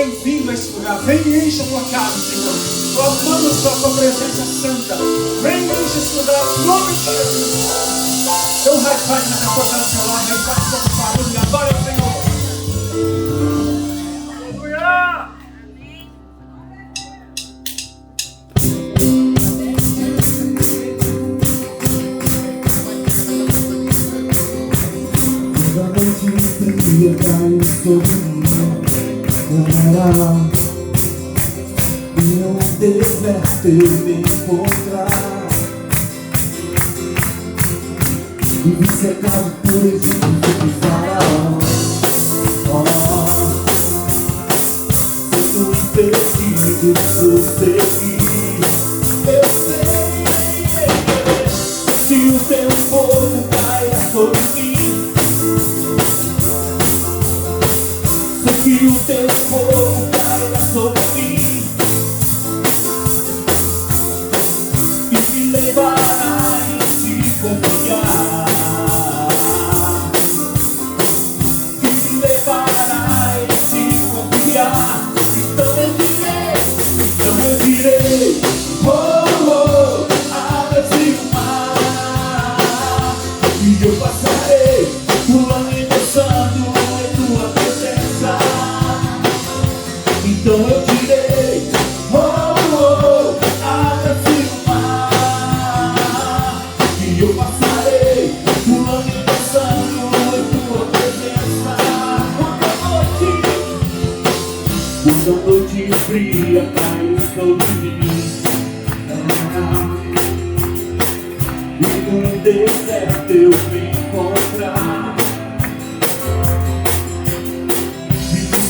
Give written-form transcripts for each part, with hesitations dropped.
bem-vindo a esse lugar. Vem e enche a tua casa, Senhor. Clamamos pela tua presença santa. Vem e enche esse lugar em nome de Jesus. Dê um high five nessa porta do seu lado. Faz todo barulho e adora o Senhor. Aleluia! Toda noite fria caiu sobre mim. E no deserto eu me encontrar. Vivi cercado por Egito de Faraó. Sendo impedido de prosseguir. Eu sei, se o teu fogo caia sobre mim, se o teu fogo caia sobre mim e me levará em te confiar, e me levará em te confiar. Então eu direi, oh, oh, abre-se o mar e eu passarei pulando e dançando em tua presença. Então eu direi, oh, oh, abre-se o mar e eu passarei pulando e dançando em tua presença. Quando a noite fria cai sobre mim e no deserto eu me encontrar,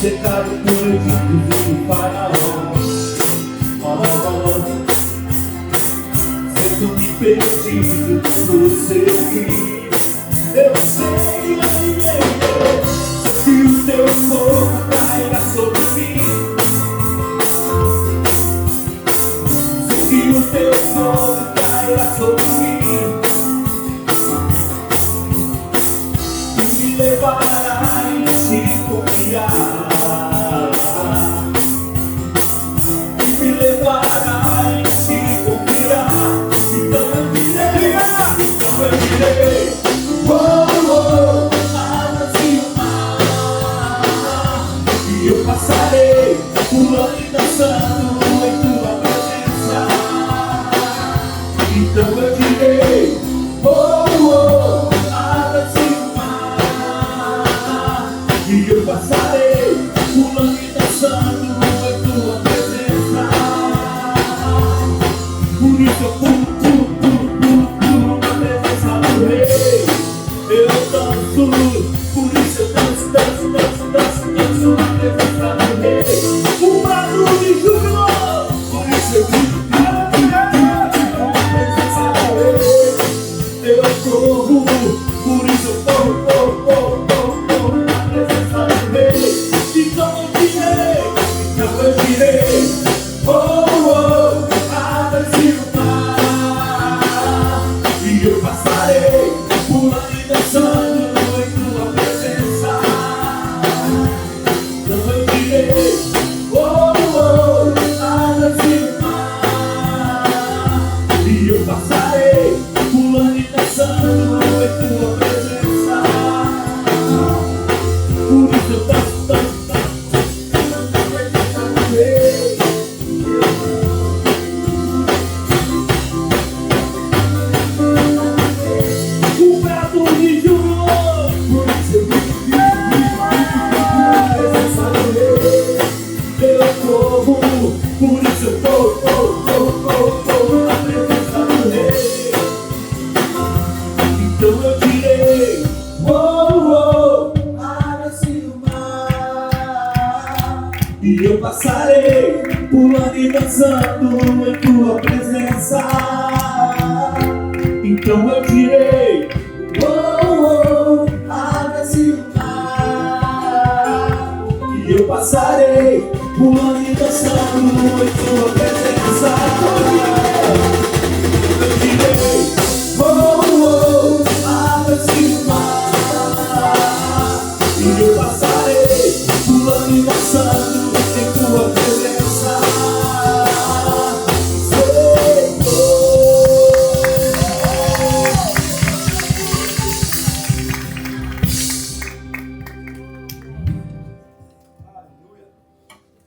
cercado por Egito e Faraó, sendo impedido de prosseguir. Eu sei, se o teu fogo cairá sobre mim, se o teu fogo cairá sobre mim e me levará em te confiar. Pulando e dançando em tua presença. Então eu direi, oh, oh, abre-se o mar e eu passarei pulando e dançando em tua presença. Por isso eu pulo na presença do Rei. Eu danço, por isso eu danço na presença do Rei. Eu corro, por isso eu corro na presença do Rei. Então eu direi, oh, oh, abre-se o mar e eu passarei pulando e dançando em tua presença. Então eu direi, oh, oh, abre-se o mar e eu passarei pulando e dançando em tua presença. Por isso eu danço na presença do Rei. O prato me jurou, por isso eu vivo na presença do Rei. Eu corro, por isso eu corro na presença do Rei. Então eu direi, oh, oh, abre-se o mar e eu passarei pulando e dançando em tua presença. Então eu direi, oh, oh, abre-se o mar e eu passarei pulando e dançando em tua presença. Eu direi, oh, oh, abre-se o mar e eu passarei pulando e dançando em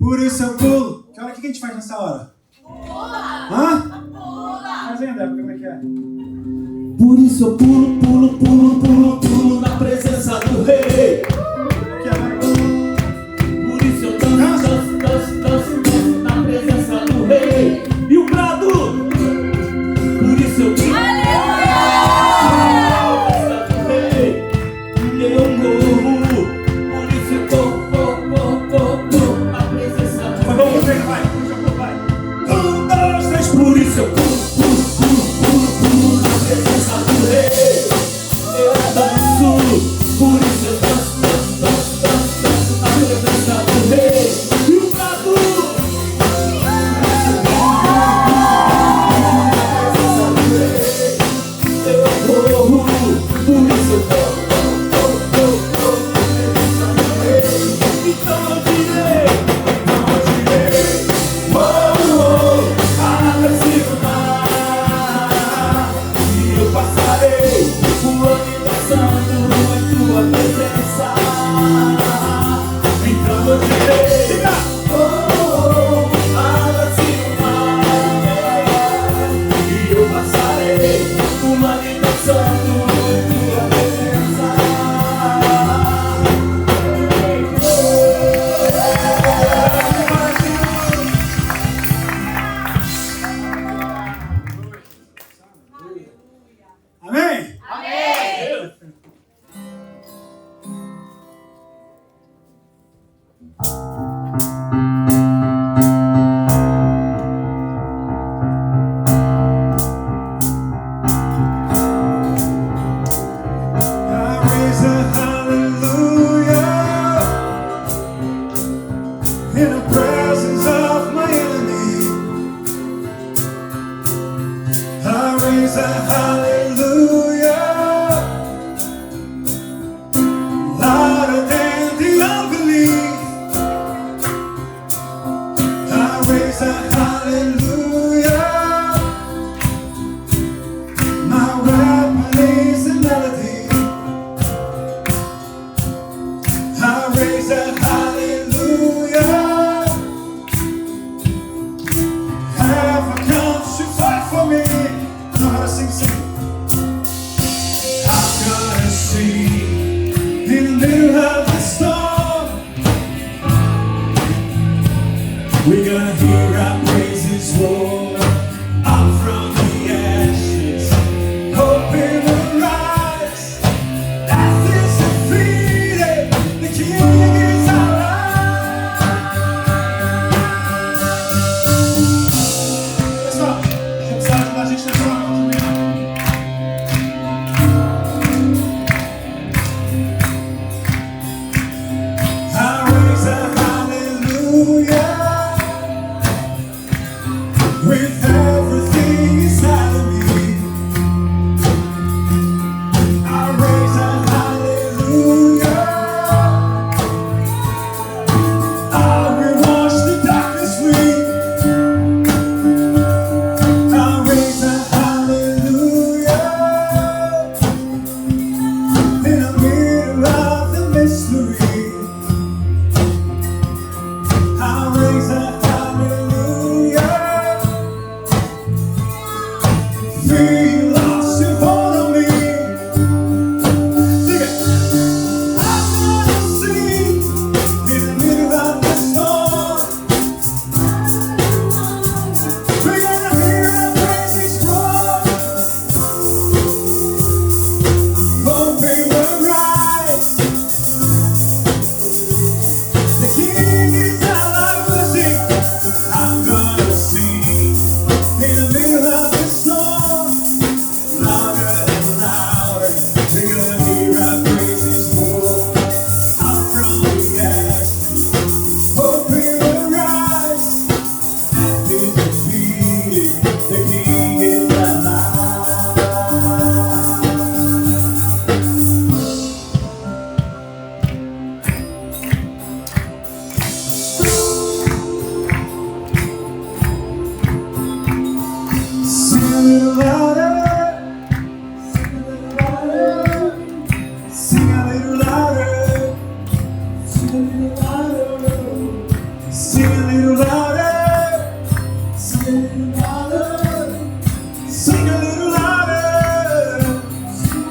Por isso eu pulo. Que hora que a gente faz nessa hora? Hã? Faz aí, André, como é que é? Por isso eu pulo, pulo, pulo, pulo, pulo na presença do rei. Aqui, agora. Por isso eu danço, danço, danço, danço, danço na presença do rei. E o brado. Por isso eu grito. Por isso eu pulo, pulo, pulo, pulo, pulo na presença do rei. Eu danço, por isso eu danço, danço, danço, danço, danço na presença do rei. E o brado. Eu corro, por isso eu corro. Então eu direi, e eu passarei o ano dançando em tua presença. Então eu direi, abre-se o mar. E eu passarei o ano dançando em tua presença. Amém? I raise a hallelujah in the presence of my enemy. I raise a hallelujah louder than the unbelief. I raise a hallelujah. My weapon is a melody. I raise a hallelujah. Heaven comes to fight for me. Know how to sing. I'm gonna sing in the middle of the storm. We're gonna hear our praises roar up from the ashes. Hope will rise. Death is defeated. The King is alive. Pessoal, deixa eu ajudar a gente nessa hora também. I raise a hallelujah Sing a little louder. Sing a little louder. Sing a little louder. Sing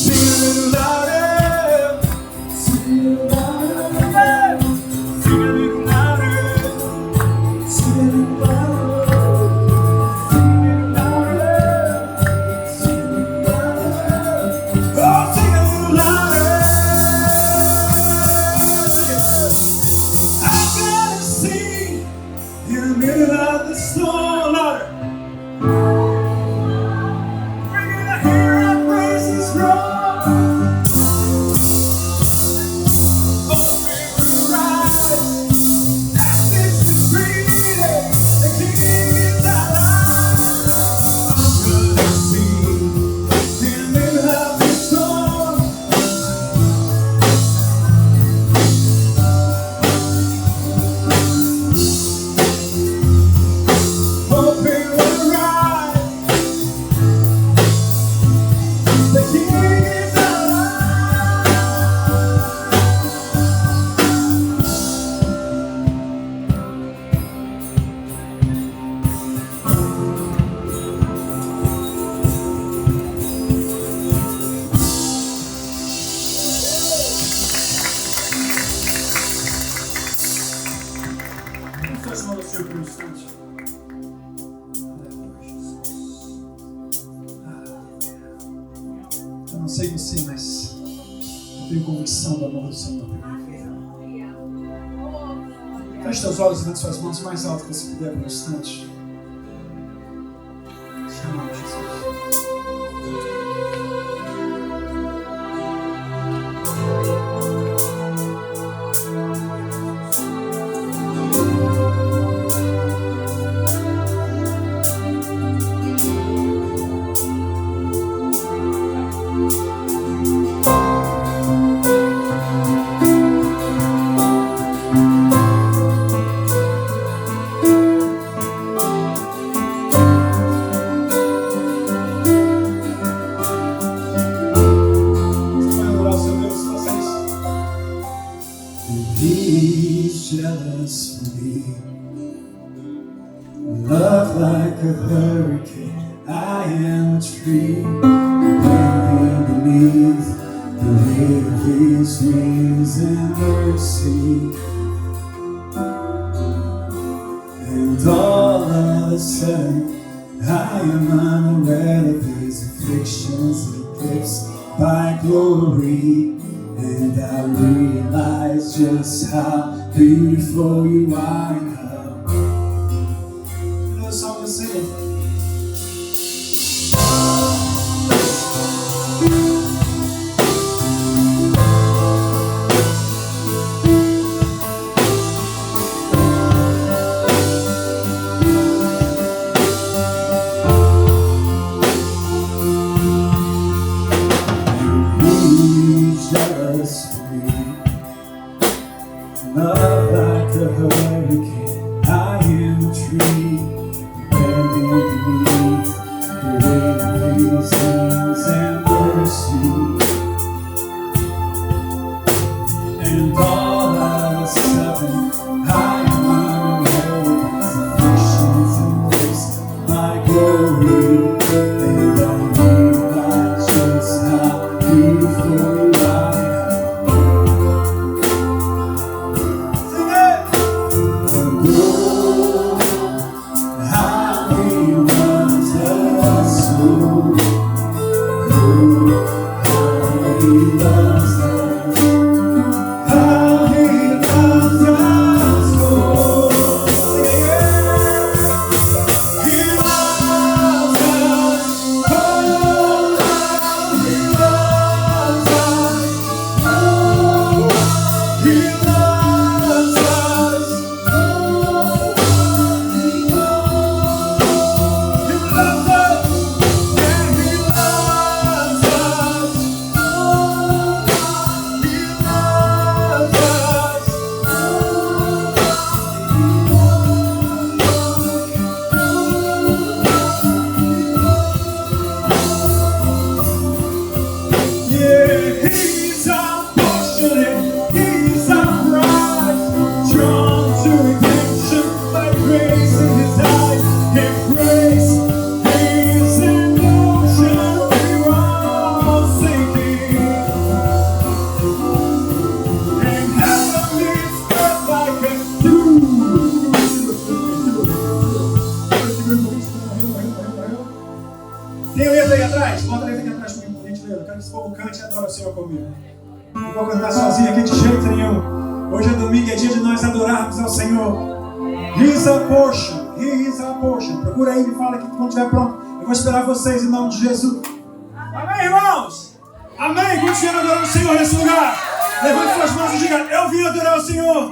a little louder. Sing a little louder. Sing a little louder. Sing a little louder. Por um instante. Eu não sei você, mas eu tenho convicção do amor do Senhor pela minha vida. Feche teus olhos e levante suas mãos mais alto que você puder por um instante. Te amamos, Jesus. Love like a hurricane, I am a tree bending beneath the weight of His wings and mercy. And all of a sudden, I am unaware of His afflictions eclipsed by glory. And I realize just how beautiful you are and how the song is singing. Love like a hurricane, I am a tree bending beneath the weight of His wings and mercy. And all of a sudden, I am unaware of His afflictions embraced my glory. And I realize just how beautiful you are. cantou comigo. Não vou cantar sozinho aqui de jeito nenhum. Hoje é domingo, é dia de nós adorarmos ao Senhor. He is our portion. He is our portion. Procura aí e me fala aqui quando estiver pronto. Eu vou esperar vocês em nome de Jesus. Amém, irmãos? Amém? Continuando adorando o Senhor nesse lugar. Levante suas mãos e diga: eu vim adorar o Senhor.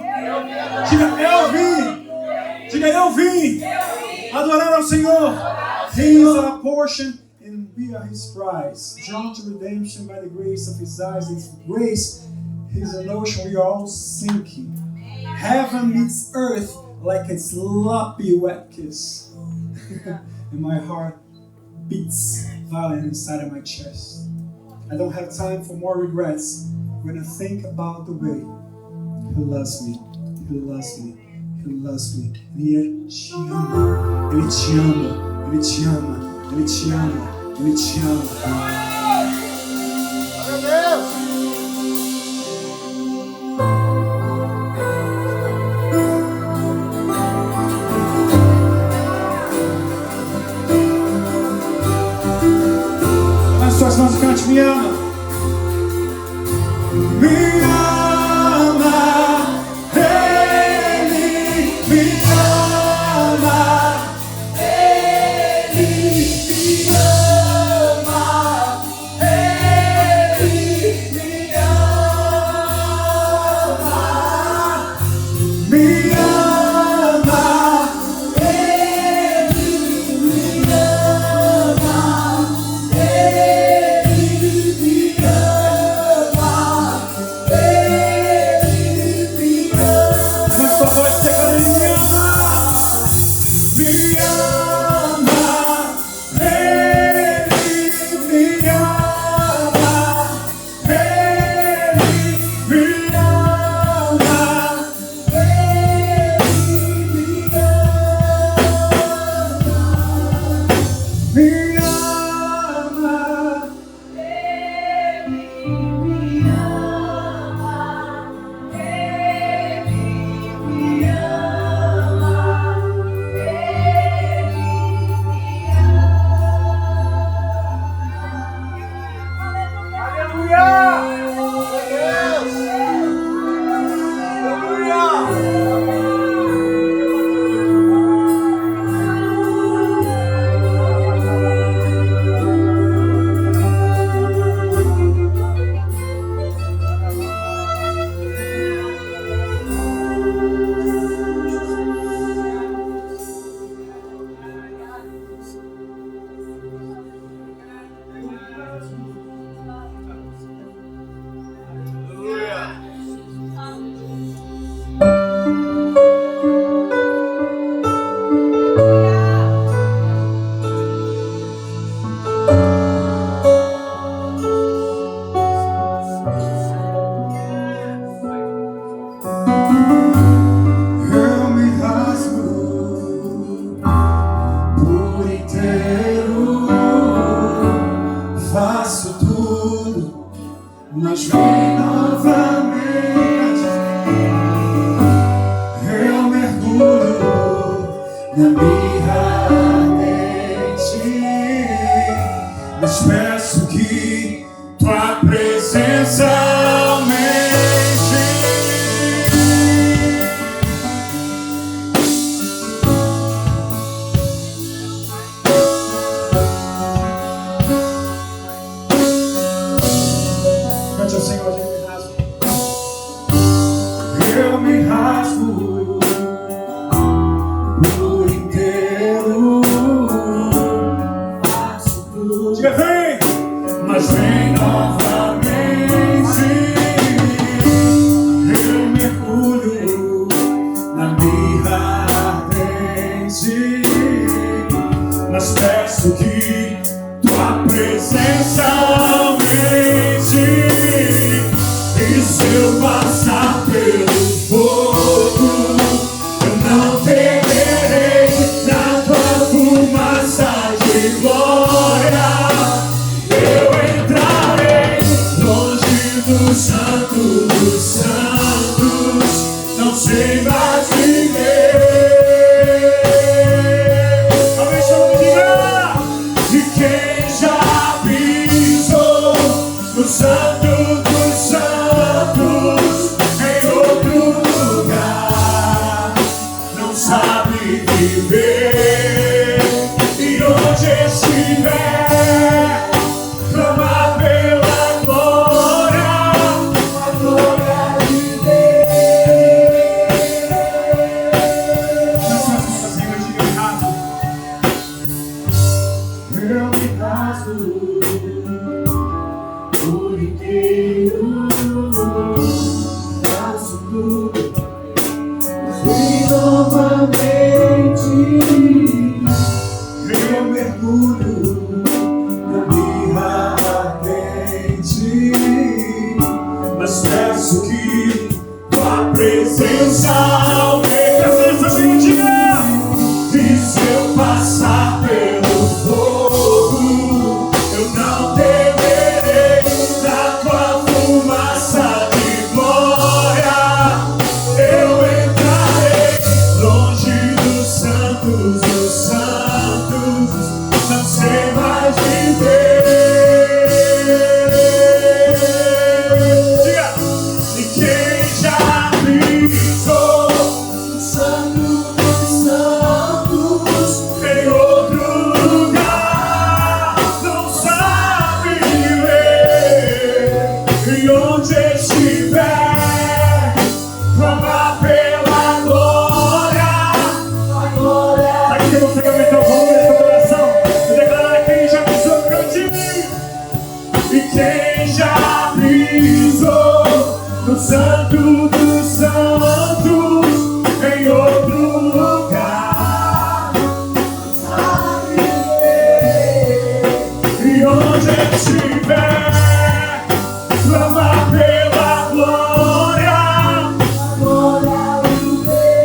Diga: eu vim. Diga: eu vim adorar ao Senhor. He is our portion and we are His prize. Drawn to redemption by the grace of His eyes. His grace is an ocean we are all sinking. Heaven meets earth like a sloppy wet kiss. And my heart beats violent inside of my chest. I don't have time for more regrets when I think about the way He loves me. He loves me. He loves me. E Ele te ama. Ele te ama. Ele te ama. Ele te ama. Ele te ama. Suas mãos e cante: me ama. Me ama. Ele me ama. Ele me ama. Ele me ama. Me ama. Ele me ama. Mas vem novamente, eu mergulho na mirra ardente, mas peço que tua presença aumente. Cante ao Senhor, eu me rasgo por inteiro, faço tudo. Diga: vem, mas vem novamente. Eu mergulho na mirra ardente, mas peço que tua presença aumente. E se eu passar pelo fogo, eu não temerei. Na tua fumaça de glória eu entrarei. Longe do Santo dos Santos, não sei mais viver. Talvez eu diga de quem já pisou no Santo ver. E onde estiver, clamar pela glória, a glória de Deus. Nas suas mãos, Senhor, diga errado. Eu me rasgo por inteiro, faço tudo, fui novamente. Eu mergulho na mirra ardente, mas peço que tua presença aumente. A presença me diga, e se eu passar pelo fogo, eu não temerei. Na tua fumaça de glória eu entrarei. Longe dos santos, não sei mais viver. Diga, e quem já pisou no santo dos santos em outro lugar não sabe viver. E onde estiver, clamar pela glória, a glória. Aqui que você vai meter o volume nessa coração e declarar quem já pisou no cantinho. E quem já pisou no santo dos santos em outro lugar sabe viver. E onde estiver, clamar pela glória, a glória de Deus.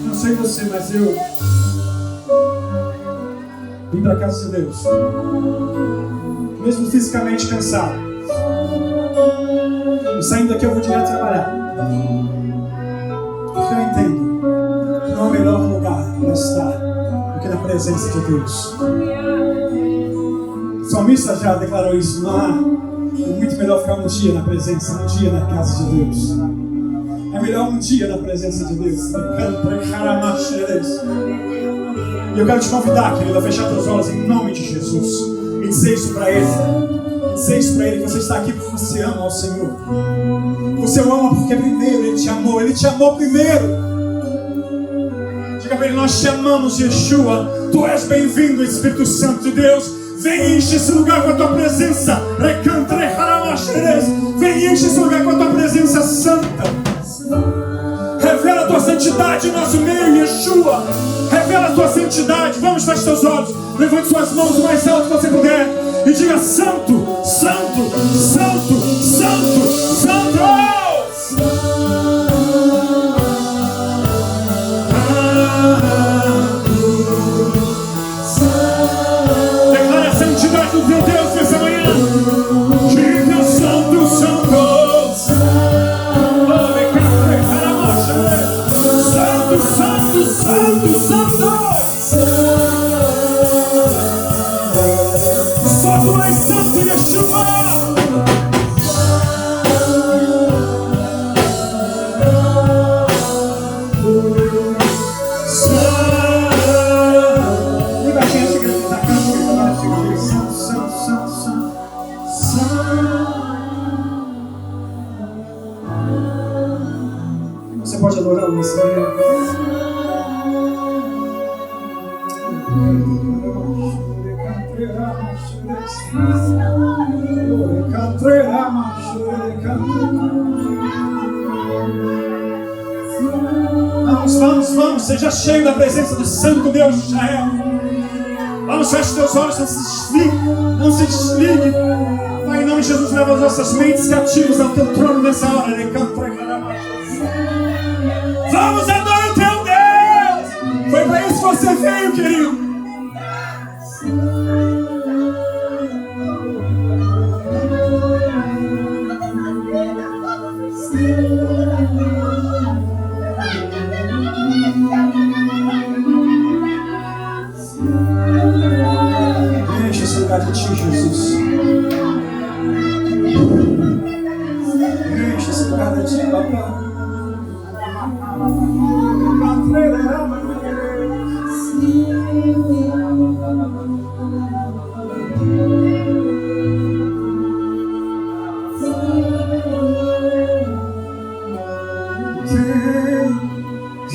Não sei você, mas eu vim para a casa de Deus, mesmo fisicamente cansado. E saindo daqui eu vou direto trabalhar, porque eu entendo que não há melhor lugar para estar do que na presença de Deus. O salmista já declarou isso. Não há, é muito melhor ficar um dia na presença, um dia na casa de Deus. É melhor um dia na presença de Deus. E eu quero te convidar, querido, a fechar teus olhos em nome de Jesus e dizer isso para Ele. E dizer isso para Ele, que você está aqui porque você ama ao Senhor. Você o ama porque primeiro Ele te amou. Ele te amou primeiro. Diga para Ele, nós te amamos, Yeshua. Tu és bem-vindo, Espírito Santo de Deus. Vem enche esse lugar com a tua presença. Vem enche esse lugar com a tua presença santa. Revela a tua santidade em nosso meio, Yeshua. Revela a tua santidade. Vamos, feche teus olhos. Levante suas mãos o mais alto que você puder e diga: Santo, Santo, Santo, Santo, Santo. Declara a santidade do teu Deus nessa manhã. Diga: Santo, Santo. Santo, Santo, Santo. Só tu és santo, Yeshua. Você pode adorar nesse momento. Vamos, seja cheio da presença do Santo Deus de Israel. Vamos, feche teus olhos, não se desligue. Pai, em nome de Jesus, leva as nossas mentes cativas ao teu trono nessa hora. Vamos, adora o teu Deus. Foi para isso que você veio, querido. Enche esse lugar de ti, Jesus. Enche esse lugar de ti, papai.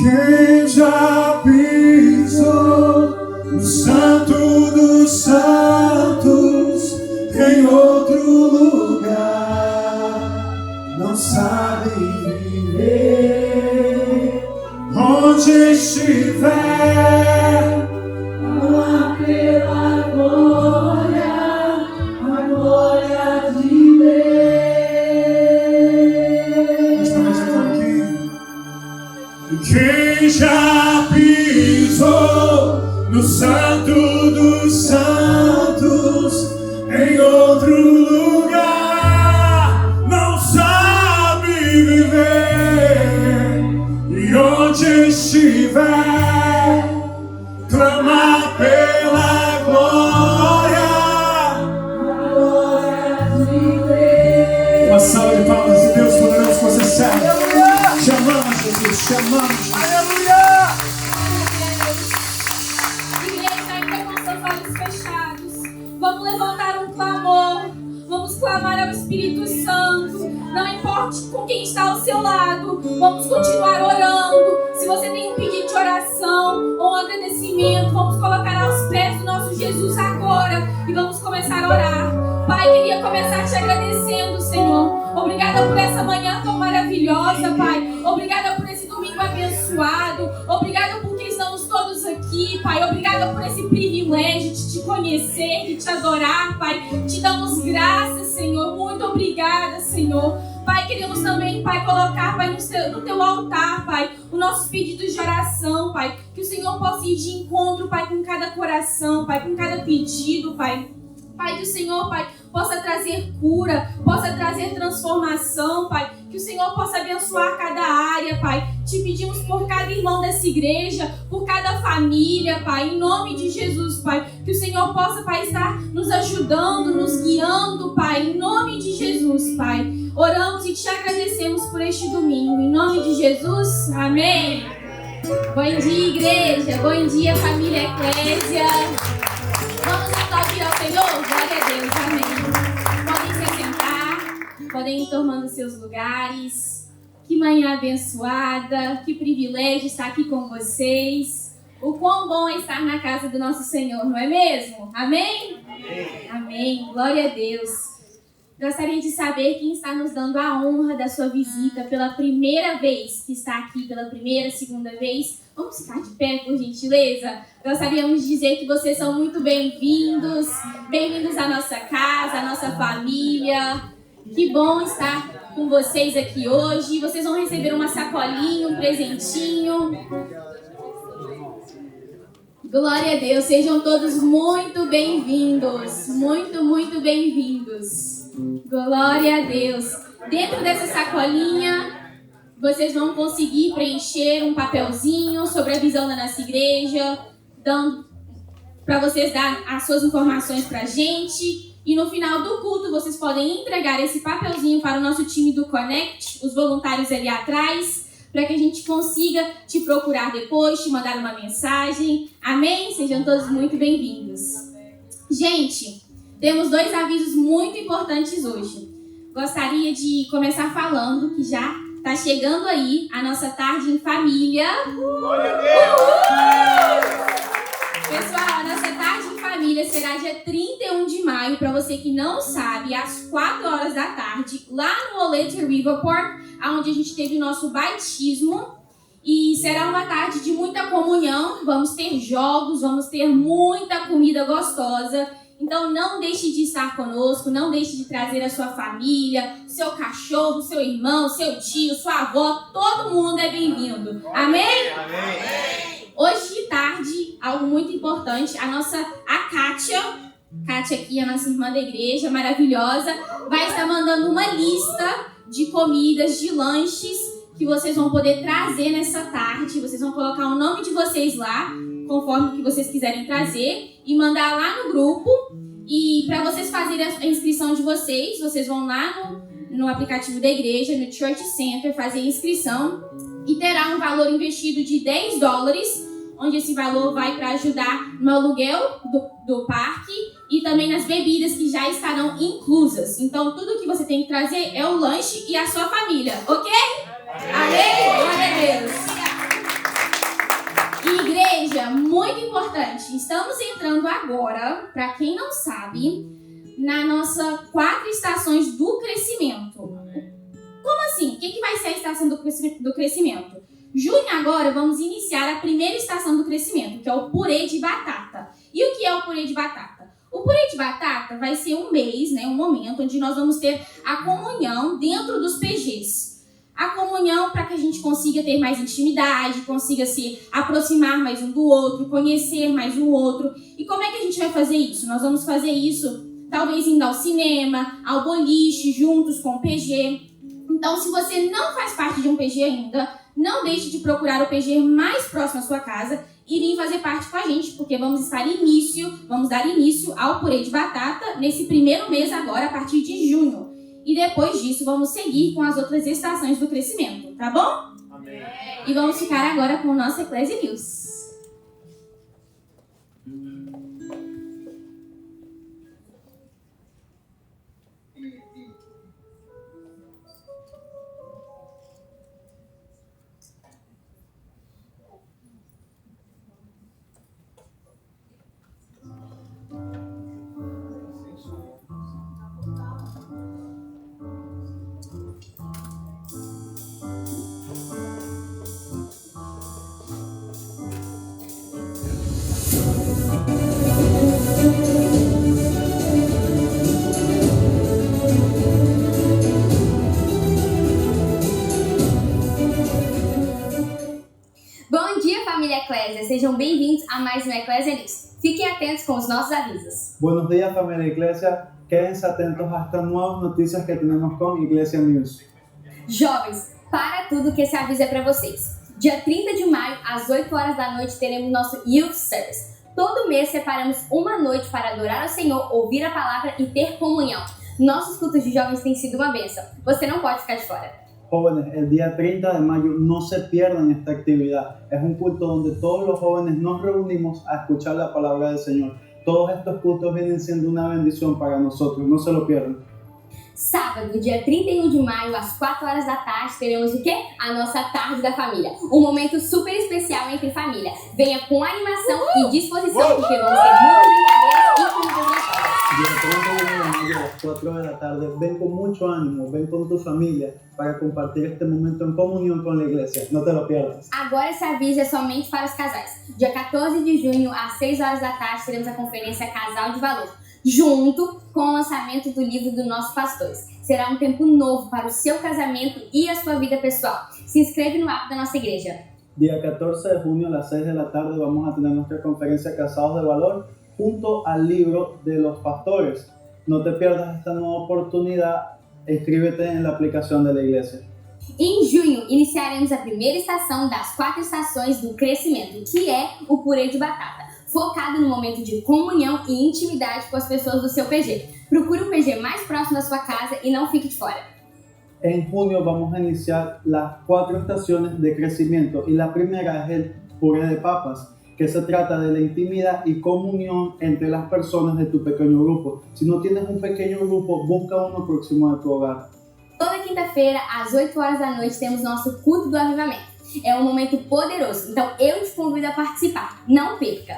Quem já pisou no Santo dos Santos em outro lugar não sabe viver onde estiver. Lá pela glória, a glória de Deus. Esta vez eu aqui. Quem já pisou no Santo dos Santos em outro lugar não sabe viver, e onde estiver clama pela glória. Uma salva de palmas de Deus poderoso que você serve. Chamamos Jesus, chamamos. Aleluia! Igreja, ainda com seus olhos fechados, vamos levantar um clamor, vamos clamar ao Espírito Santo. Não importe com quem está ao seu lado, vamos continuar orando. Se você tem um pedido de oração ou um agradecimento, vamos colocar aos pés do nosso Jesus agora e vamos começar a orar. Pai, queria começar te agradecendo, Senhor. Obrigada por essa manhã tão maravilhosa, Pai. Obrigada por esse domingo abençoado. Obrigada porque estamos todos aqui, Pai. Obrigada por esse privilégio de te conhecer, de te adorar, Pai. Te damos graças, Senhor. Muito obrigada, Senhor. Pai, queremos também, Pai, colocar, Pai, no teu altar, Pai, os nossos pedidos de oração, Pai. Que o Senhor possa ir de encontro, Pai, com cada coração, Pai, com cada pedido, Pai. Pai, que o Senhor, Pai, possa trazer cura, possa trazer transformação, Pai. Que o Senhor possa abençoar cada área, Pai. Te pedimos por cada irmão dessa igreja, por cada família, Pai. Em nome de Jesus, Pai. Que o Senhor possa, Pai, estar nos ajudando, nos guiando, Pai. Em nome de Jesus, Pai. Oramos e te agradecemos por este domingo. Em nome de Jesus, amém. Bom dia, igreja. Bom dia, família Eclésia. Vamos aplaudir ao Senhor? Glória a Deus, amém. Podem se sentar, podem ir tomando seus lugares. Que manhã abençoada, que privilégio estar aqui com vocês. O quão bom é estar na casa do nosso Senhor, não é mesmo? Amém? Amém. Amém. Glória a Deus. Gostaria de saber quem está nos dando a honra da sua visita pela primeira vez, que está aqui pela primeira, segunda vez. Vamos ficar de pé, por gentileza? Gostaríamos de dizer que vocês são muito bem-vindos. Bem-vindos à nossa casa, à nossa família. Que bom estar com vocês aqui hoje. Vocês vão receber uma sacolinha, um presentinho. Glória a Deus. Sejam todos muito bem-vindos. Muito, muito bem-vindos. Glória a Deus. Dentro dessa sacolinha, vocês vão conseguir preencher um papelzinho sobre a visão da nossa igreja, dando para vocês dar as suas informações para a gente. E no final do culto, vocês podem entregar esse papelzinho para o nosso time do Connect, os voluntários ali atrás, para que a gente consiga te procurar depois, te mandar uma mensagem. Amém? Sejam todos muito bem-vindos. Gente, temos 2 avisos muito importantes hoje. Gostaria de começar falando que já está chegando aí a nossa tarde em família. Glória a Deus! Pessoal, a nossa tarde em família será dia 31 de maio. Para você que não sabe, às 4 horas da tarde, lá no Oleta Riverport, onde a gente teve o nosso batismo. E será uma tarde de muita comunhão. Vamos ter jogos, vamos ter muita comida gostosa. Então não deixe de estar conosco, não deixe de trazer a sua família, seu cachorro, seu irmão, seu tio, sua avó, todo mundo é bem-vindo. Amém? Amém. Hoje de tarde, algo muito importante, a Kátia aqui, a nossa irmã da igreja, maravilhosa, vai estar mandando uma lista de comidas, de lanches que vocês vão poder trazer nessa tarde. Vocês vão colocar o nome de vocês lá, conforme o que vocês quiserem trazer, e mandar lá no grupo. E para vocês fazerem a inscrição de vocês vão lá no aplicativo da igreja, no Church Center, fazer a inscrição e terá um valor investido de $10, onde esse valor vai para ajudar no aluguel do parque e também nas bebidas que já estarão inclusas. Então, tudo que você tem que trazer é o lanche e a sua família, ok? Amém? Glória a Deus. dia muito importante. Estamos entrando agora, para quem não sabe, na nossa 4 estações do crescimento. Como assim? O que vai ser a estação do crescimento? Junho agora vamos iniciar a primeira estação do crescimento, que é o purê de batata. E o que é o purê de batata? O purê de batata vai ser um mês, né, um momento onde nós vamos ter a comunhão dentro dos PGs. A comunhão para que a gente consiga ter mais intimidade, consiga se aproximar mais um do outro, conhecer mais um outro. E como é que a gente vai fazer isso? Nós vamos fazer isso talvez indo ao cinema, ao boliche, juntos com o PG. Então, se você não faz parte de um PG ainda, não deixe de procurar o PG mais próximo à sua casa e vir fazer parte com a gente, porque vamos dar início ao purê de batata nesse primeiro mês agora, a partir de junho. E depois disso, vamos seguir com as outras estações do crescimento, tá bom? Amém. E vamos ficar agora com o nosso Eclésia News. Bom dia, família Eclésia! Sejam bem-vindos a mais um Eclésia News. Fiquem atentos com os nossos avisos. Buenos días, familia Iglesia. Quédense atentos a estas nuevas noticias que tenemos con Iglesia News. Jovens, para tudo que esse aviso é para vocês. Dia 30 de maio, às 8 horas da noite, teremos nosso Youth Service. Todo mês separamos uma noite para adorar ao Senhor, ouvir a palavra e ter comunhão. Nossos cultos de jovens têm sido uma bênção. Você não pode ficar de fora. Jóvenes, el día 30 de mayo no se pierdan esta actividad. Es un culto donde todos los jóvenes nos reunimos a escuchar la palabra del Señor. Todos estos cultos vienen siendo una bendición para nosotros, no se lo pierdan. Sábado, dia 31 de maio, às 4 horas da tarde, teremos o quê? A nossa Tarde da Família. Um momento super especial entre família. Venha com animação e disposição, porque vamos ter muitas brincadeiras e comidas gostosas. Día 31 de mayo a las 4 de la tarde, ven con mucho ánimo, ven con tu familia para compartir este momento en comunión con la iglesia. No te lo pierdas. Agora esse aviso é somente para os casais. Dia 14 de junho, às 6 horas da tarde, teremos a conferência Casal de Valor, junto com o lançamento do livro dos nossos pastores. Será um tempo novo para o seu casamento e a sua vida pessoal. Se inscreve no app da nossa igreja. Día 14 de junio a las 6 de la tarde vamos a tener nuestra conferencia Casados de Valor junto al libro de los pastores. No te pierdas esta nueva oportunidad, inscríbete en la aplicación de la iglesia. Em junho, iniciaremos a primeira estação das 4 estações do crescimento, que é o purê de batata, focado no momento de comunhão e intimidade com as pessoas do seu PG. Procure um PG mais próximo da sua casa e não fique de fora. En junio vamos a iniciar las 4 estaciones de crecimiento y la primera es el puré de papas, que se trata de la intimidad y comunión entre las personas de tu pequeño grupo. Si no tienes un pequeño grupo, busca uno próximo de tu hogar. Toda quinta-feira, às 8 horas da noite, temos nosso culto do avivamento. É um momento poderoso, então eu te convido a participar. Não perca!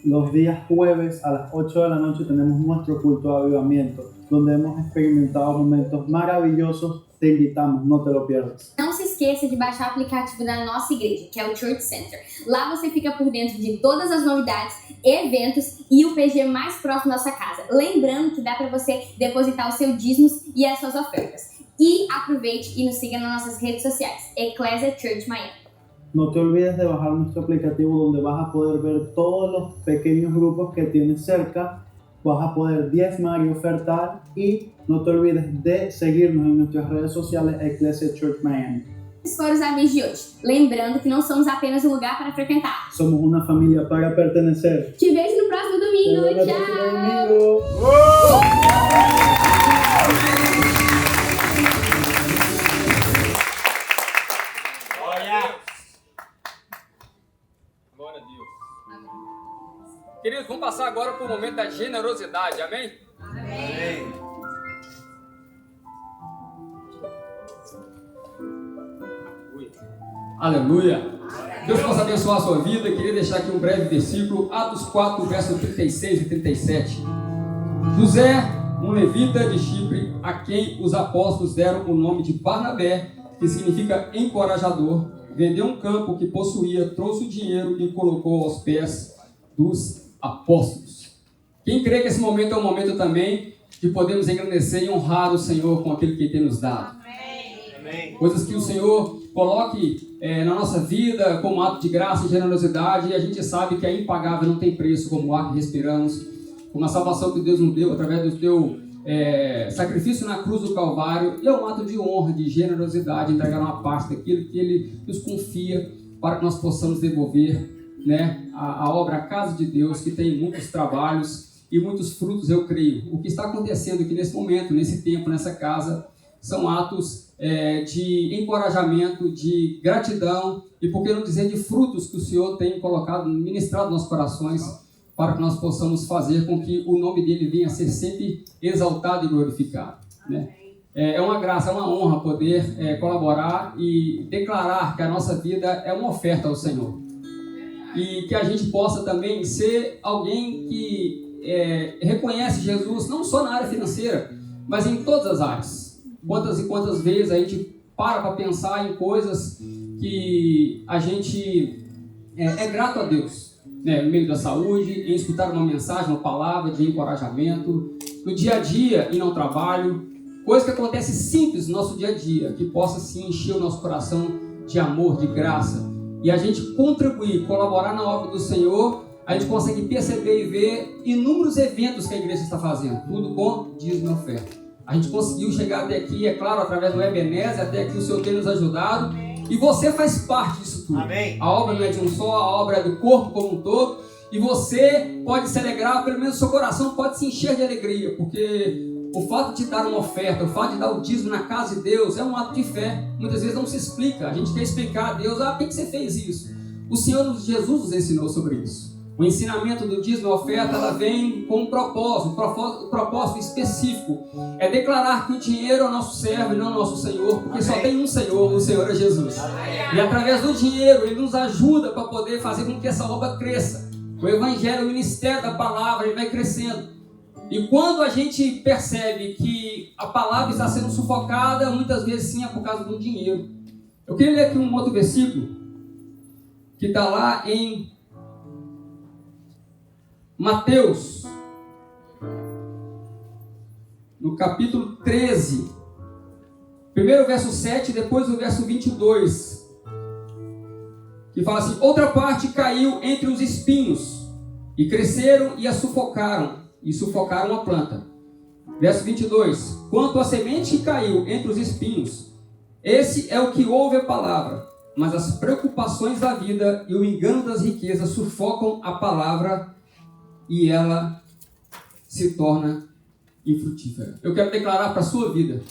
Los días jueves a las 8 de la noche tenemos nuestro culto de avivamiento, donde hemos experimentado momentos maravillosos. Te invitamos, no te lo pierdas. Não se esqueça de baixar o aplicativo da nossa igreja, que é o Church Center. Lá você fica por dentro de todas as novidades, eventos e o PG mais próximo da sua casa. Lembrando que dá para você depositar os seus dízimos e as suas ofertas. E aproveite e nos siga nas nossas redes sociais, Ecclesia Church Miami. No te olvides de bajar nuestro aplicativo donde vas a poder ver todos los pequeños grupos que tienes cerca, vas a poder diezmar y ofertar y no te olvides de seguirnos en nuestras redes sociales Ecclesia Church Miami. Esses foram os avisos de hoje. Lembrando que não somos apenas um lugar para frequentar. Somos una familia para pertenecer. Te vejo no próximo domingo. Nos vemos el Tchau! próximo domingo. Glória a Deus. Queridos, vamos passar agora para o momento da generosidade, amém? Amém. Aleluia. Deus possa abençoar a sua vida. Eu queria deixar aqui um breve versículo, Atos 4, verso 36 e 37. José, um levita de Chipre, a quem os apóstolos deram o nome de Barnabé, que significa encorajador, vendeu um campo que possuía, trouxe o dinheiro e colocou aos pés dos apóstolos. Quem crê que esse momento é um momento também de podermos engrandecer e honrar o Senhor com aquilo que Ele tem nos dado. Amém. Coisas que o Senhor coloque na nossa vida como ato de graça e generosidade, e a gente sabe que é impagável, não tem preço, como o ar que respiramos, como a salvação que Deus nos deu através do teu sacrifício na cruz do Calvário. E é um ato de honra, de generosidade, entregar uma parte daquilo que Ele nos confia para que nós possamos devolver, né, a obra, a casa de Deus, que tem muitos trabalhos e muitos frutos, eu creio. O que está acontecendo aqui nesse momento, nesse tempo, nessa casa, são atos de encorajamento, de gratidão e, por que não dizer, de frutos que o Senhor tem colocado, ministrado nos nossos corações, para que nós possamos fazer com que o nome dele venha a ser sempre exaltado e glorificado, né? É uma graça, é uma honra poder colaborar e declarar que a nossa vida é uma oferta ao Senhor. E que a gente possa também ser alguém que reconhece Jesus, não só na área financeira, mas em todas as áreas. Quantas e quantas vezes a gente para pensar em coisas que a gente é grato a Deus, né? No meio da saúde, em escutar uma mensagem, uma palavra de encorajamento, no dia a dia e no trabalho, coisa que acontece simples no nosso dia a dia, que possa sim encher o nosso coração de amor, de graça, e a gente contribuir, colaborar na obra do Senhor. A gente consegue perceber e ver inúmeros eventos que a igreja está fazendo, tudo com dízimo e oferta. A gente conseguiu chegar até aqui, é claro, através do Ebenezer, até aqui o Senhor tem nos ajudado. E você faz parte disso tudo. Amém. A obra não é de um só, a obra é do corpo como um todo. E você pode se alegrar, pelo menos o seu coração pode se encher de alegria. Porque o fato de dar uma oferta, o fato de dar o dízimo na casa de Deus é um ato de fé. Muitas vezes não se explica. A gente quer explicar a Deus, por que você fez isso? O Senhor Jesus nos ensinou sobre isso. O ensinamento do dízimo e oferta, ela vem com um propósito específico. É declarar que o dinheiro é o nosso servo e não o nosso Senhor, porque só tem um Senhor, o Senhor é Jesus. E através do dinheiro, Ele nos ajuda para poder fazer com que essa obra cresça. O Evangelho, o ministério da palavra, ele vai crescendo. E quando a gente percebe que a palavra está sendo sufocada, muitas vezes sim é por causa do dinheiro. Eu queria ler aqui um outro versículo, que está lá em Mateus, no capítulo 13, primeiro o verso 7, depois o verso 22, que fala assim: outra parte caiu entre os espinhos, e cresceram e a sufocaram a planta. Verso 22, quanto à semente que caiu entre os espinhos, esse é o que ouve a palavra, mas as preocupações da vida e o engano das riquezas sufocam a palavra, e ela se torna infrutífera. Eu quero declarar para a sua vida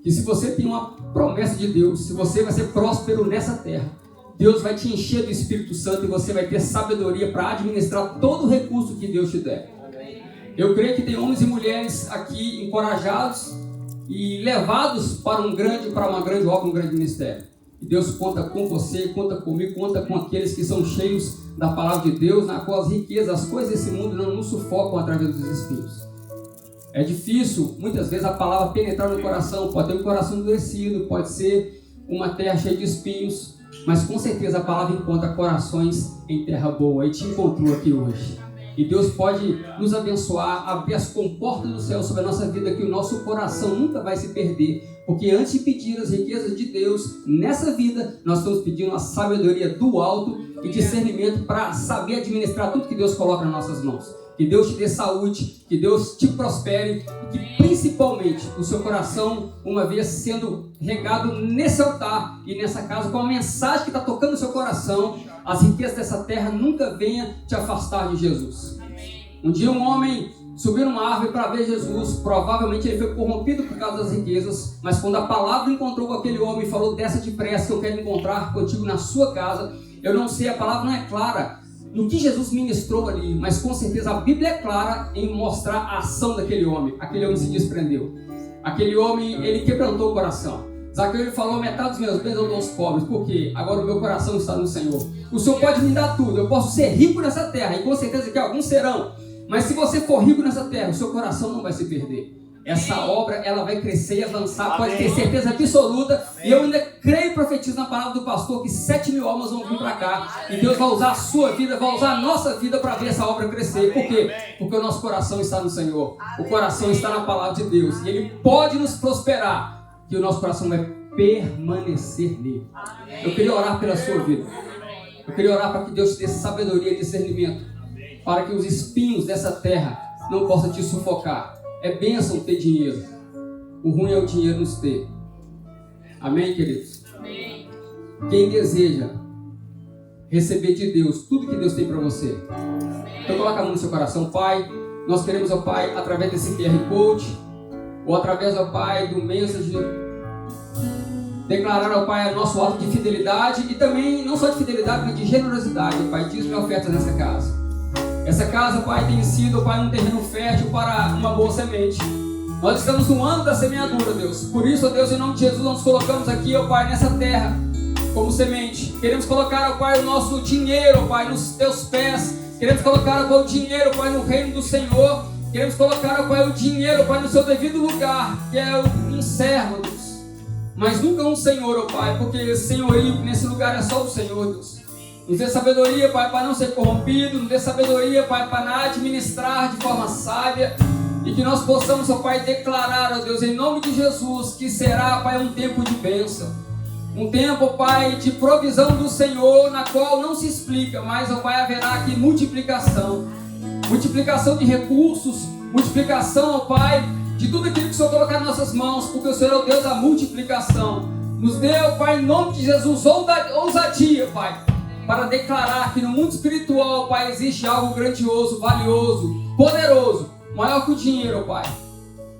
que se você tem uma promessa de Deus, se você vai ser próspero nessa terra, Deus vai te encher do Espírito Santo e você vai ter sabedoria para administrar todo o recurso que Deus te der. Eu creio que tem homens e mulheres aqui encorajados e levados para uma grande obra, um grande ministério. E Deus conta com você, conta comigo, conta com aqueles que são cheios da palavra de Deus, na qual as riquezas, as coisas desse mundo não nos sufocam através dos espinhos. É difícil, muitas vezes, a palavra penetrar no coração. Pode ter um coração endurecido, pode ser uma terra cheia de espinhos, mas com certeza a palavra encontra corações em terra boa, e te encontrou aqui hoje. E Deus pode nos abençoar, abrir as comportas do céu sobre a nossa vida, que o nosso coração nunca vai se perder. Porque antes de pedir as riquezas de Deus nessa vida, nós estamos pedindo a sabedoria do alto e discernimento para saber administrar tudo que Deus coloca nas nossas mãos. Que Deus te dê saúde, que Deus te prospere e que principalmente o seu coração, uma vez sendo regado nesse altar e nessa casa com a mensagem que está tocando no seu coração, as riquezas dessa terra nunca venham te afastar de Jesus. Um dia um homem subiu numa árvore para ver Jesus. Provavelmente ele foi corrompido por causa das riquezas, mas quando a palavra encontrou com aquele homem e falou: desce depressa que eu quero encontrar contigo na sua casa. Eu não sei, a palavra não é clara no que Jesus ministrou ali, mas com certeza a Bíblia é clara em mostrar a ação daquele homem. Aquele homem se desprendeu. Aquele homem, ele quebrantou o coração. Zaqueu, ele falou, metade dos meus bens eu dou aos pobres. Por quê? Agora o meu coração está no Senhor. O Senhor pode me dar tudo. Eu posso ser rico nessa terra. E com certeza que alguns serão. Mas se você for rico nessa terra, o seu coração não vai se perder. Essa obra, ela vai crescer e avançar. Amém. Pode ter certeza absoluta. Amém. E eu ainda creio e profetizo na palavra do pastor que 7.000 almas vão vir para cá. E Deus vai usar a sua vida, vai usar a nossa vida para ver essa obra crescer. Por quê? Porque o nosso coração está no Senhor. O coração está na palavra de Deus. E Ele pode nos prosperar. Que o nosso coração vai permanecer nele. Eu queria orar pela sua vida. Eu queria orar para que Deus te dê sabedoria e discernimento. Para que os espinhos dessa terra não possam te sufocar. É bênção ter dinheiro. O ruim é o dinheiro nos ter. Amém, queridos? Amém. Quem deseja receber de Deus tudo que Deus tem para você. Então coloca a mão no seu coração. Pai, nós queremos, ó Pai, através desse QR Code, ou através, ó Pai, do Messenger, declarar, ó Pai, nosso ato de fidelidade. E também, não só de fidelidade, mas de generosidade, ó Pai, dízimo e ofertas nessa casa. Essa casa, Pai, tem sido, Pai, um terreno fértil para uma boa semente. Nós estamos no ano da semeadura, Deus. Por isso, ó Deus, em nome de Jesus, nós nos colocamos aqui, ó Pai, nessa terra, como semente. Queremos colocar, ó Pai, o nosso dinheiro, ó Pai, nos Teus pés. Queremos colocar, ó Pai, o dinheiro, ó Pai, no reino do Senhor. Queremos colocar, ó Pai, o dinheiro, ó Pai, no seu devido lugar, que é um servo, Deus. Mas nunca um Senhor, ó Pai, porque senhorio nesse lugar é só o Senhor, Deus. Nos dê sabedoria, Pai, para não ser corrompido. Nos dê sabedoria, Pai, para administrar de forma sábia. E que nós possamos, ó Pai, declarar, ó Deus, em nome de Jesus, que será, Pai, um tempo de bênção. Um tempo, ó Pai, de provisão do Senhor, na qual não se explica, mas, ó Pai, haverá aqui multiplicação. Multiplicação de recursos, multiplicação, ó Pai, de tudo aquilo que o Senhor colocar nas nossas mãos, porque o Senhor é o Deus da multiplicação. Nos dê, ó Pai, em nome de Jesus, ousadia, Pai, para declarar que no mundo espiritual, Pai, existe algo grandioso, valioso, poderoso, maior que o dinheiro, Pai.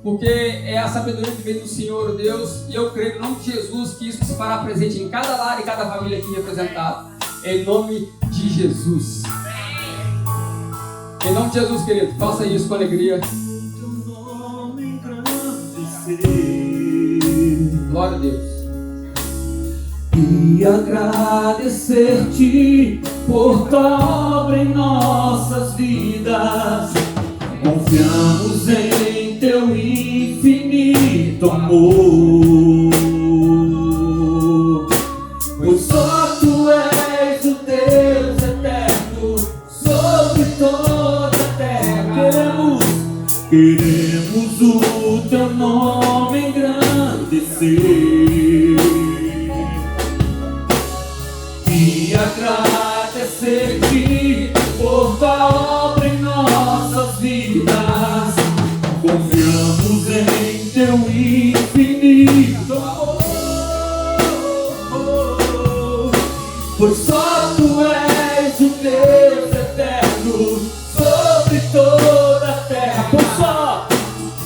Porque é a sabedoria que vem do Senhor, Deus, e eu creio, em nome de Jesus, que isso se fará presente em cada lar e cada família aqui representada. Em nome de Jesus. Em nome de Jesus, querido, faça isso com alegria. Glória a Deus. E agradecer-te por tua obra em nossas vidas. Confiamos em teu infinito amor, pois só tu és o Deus eterno sobre toda a terra. Queremos o teu nome engrandecer e agradecer-te por tua obra em nossas vidas. Confiamos em teu infinito amor, pois só tu és o Deus eterno sobre toda a terra.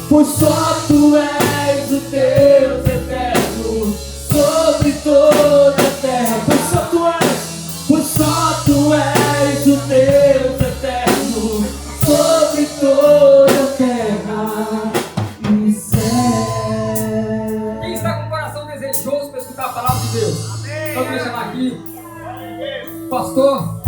Pois só tu és o Deus eterno sobre toda a terra. Pois só tu és o Deus eterno sobre toda a terra e céu. Quem está com o coração desejoso para escutar a palavra de Deus? Então, vou chamar aqui Pastor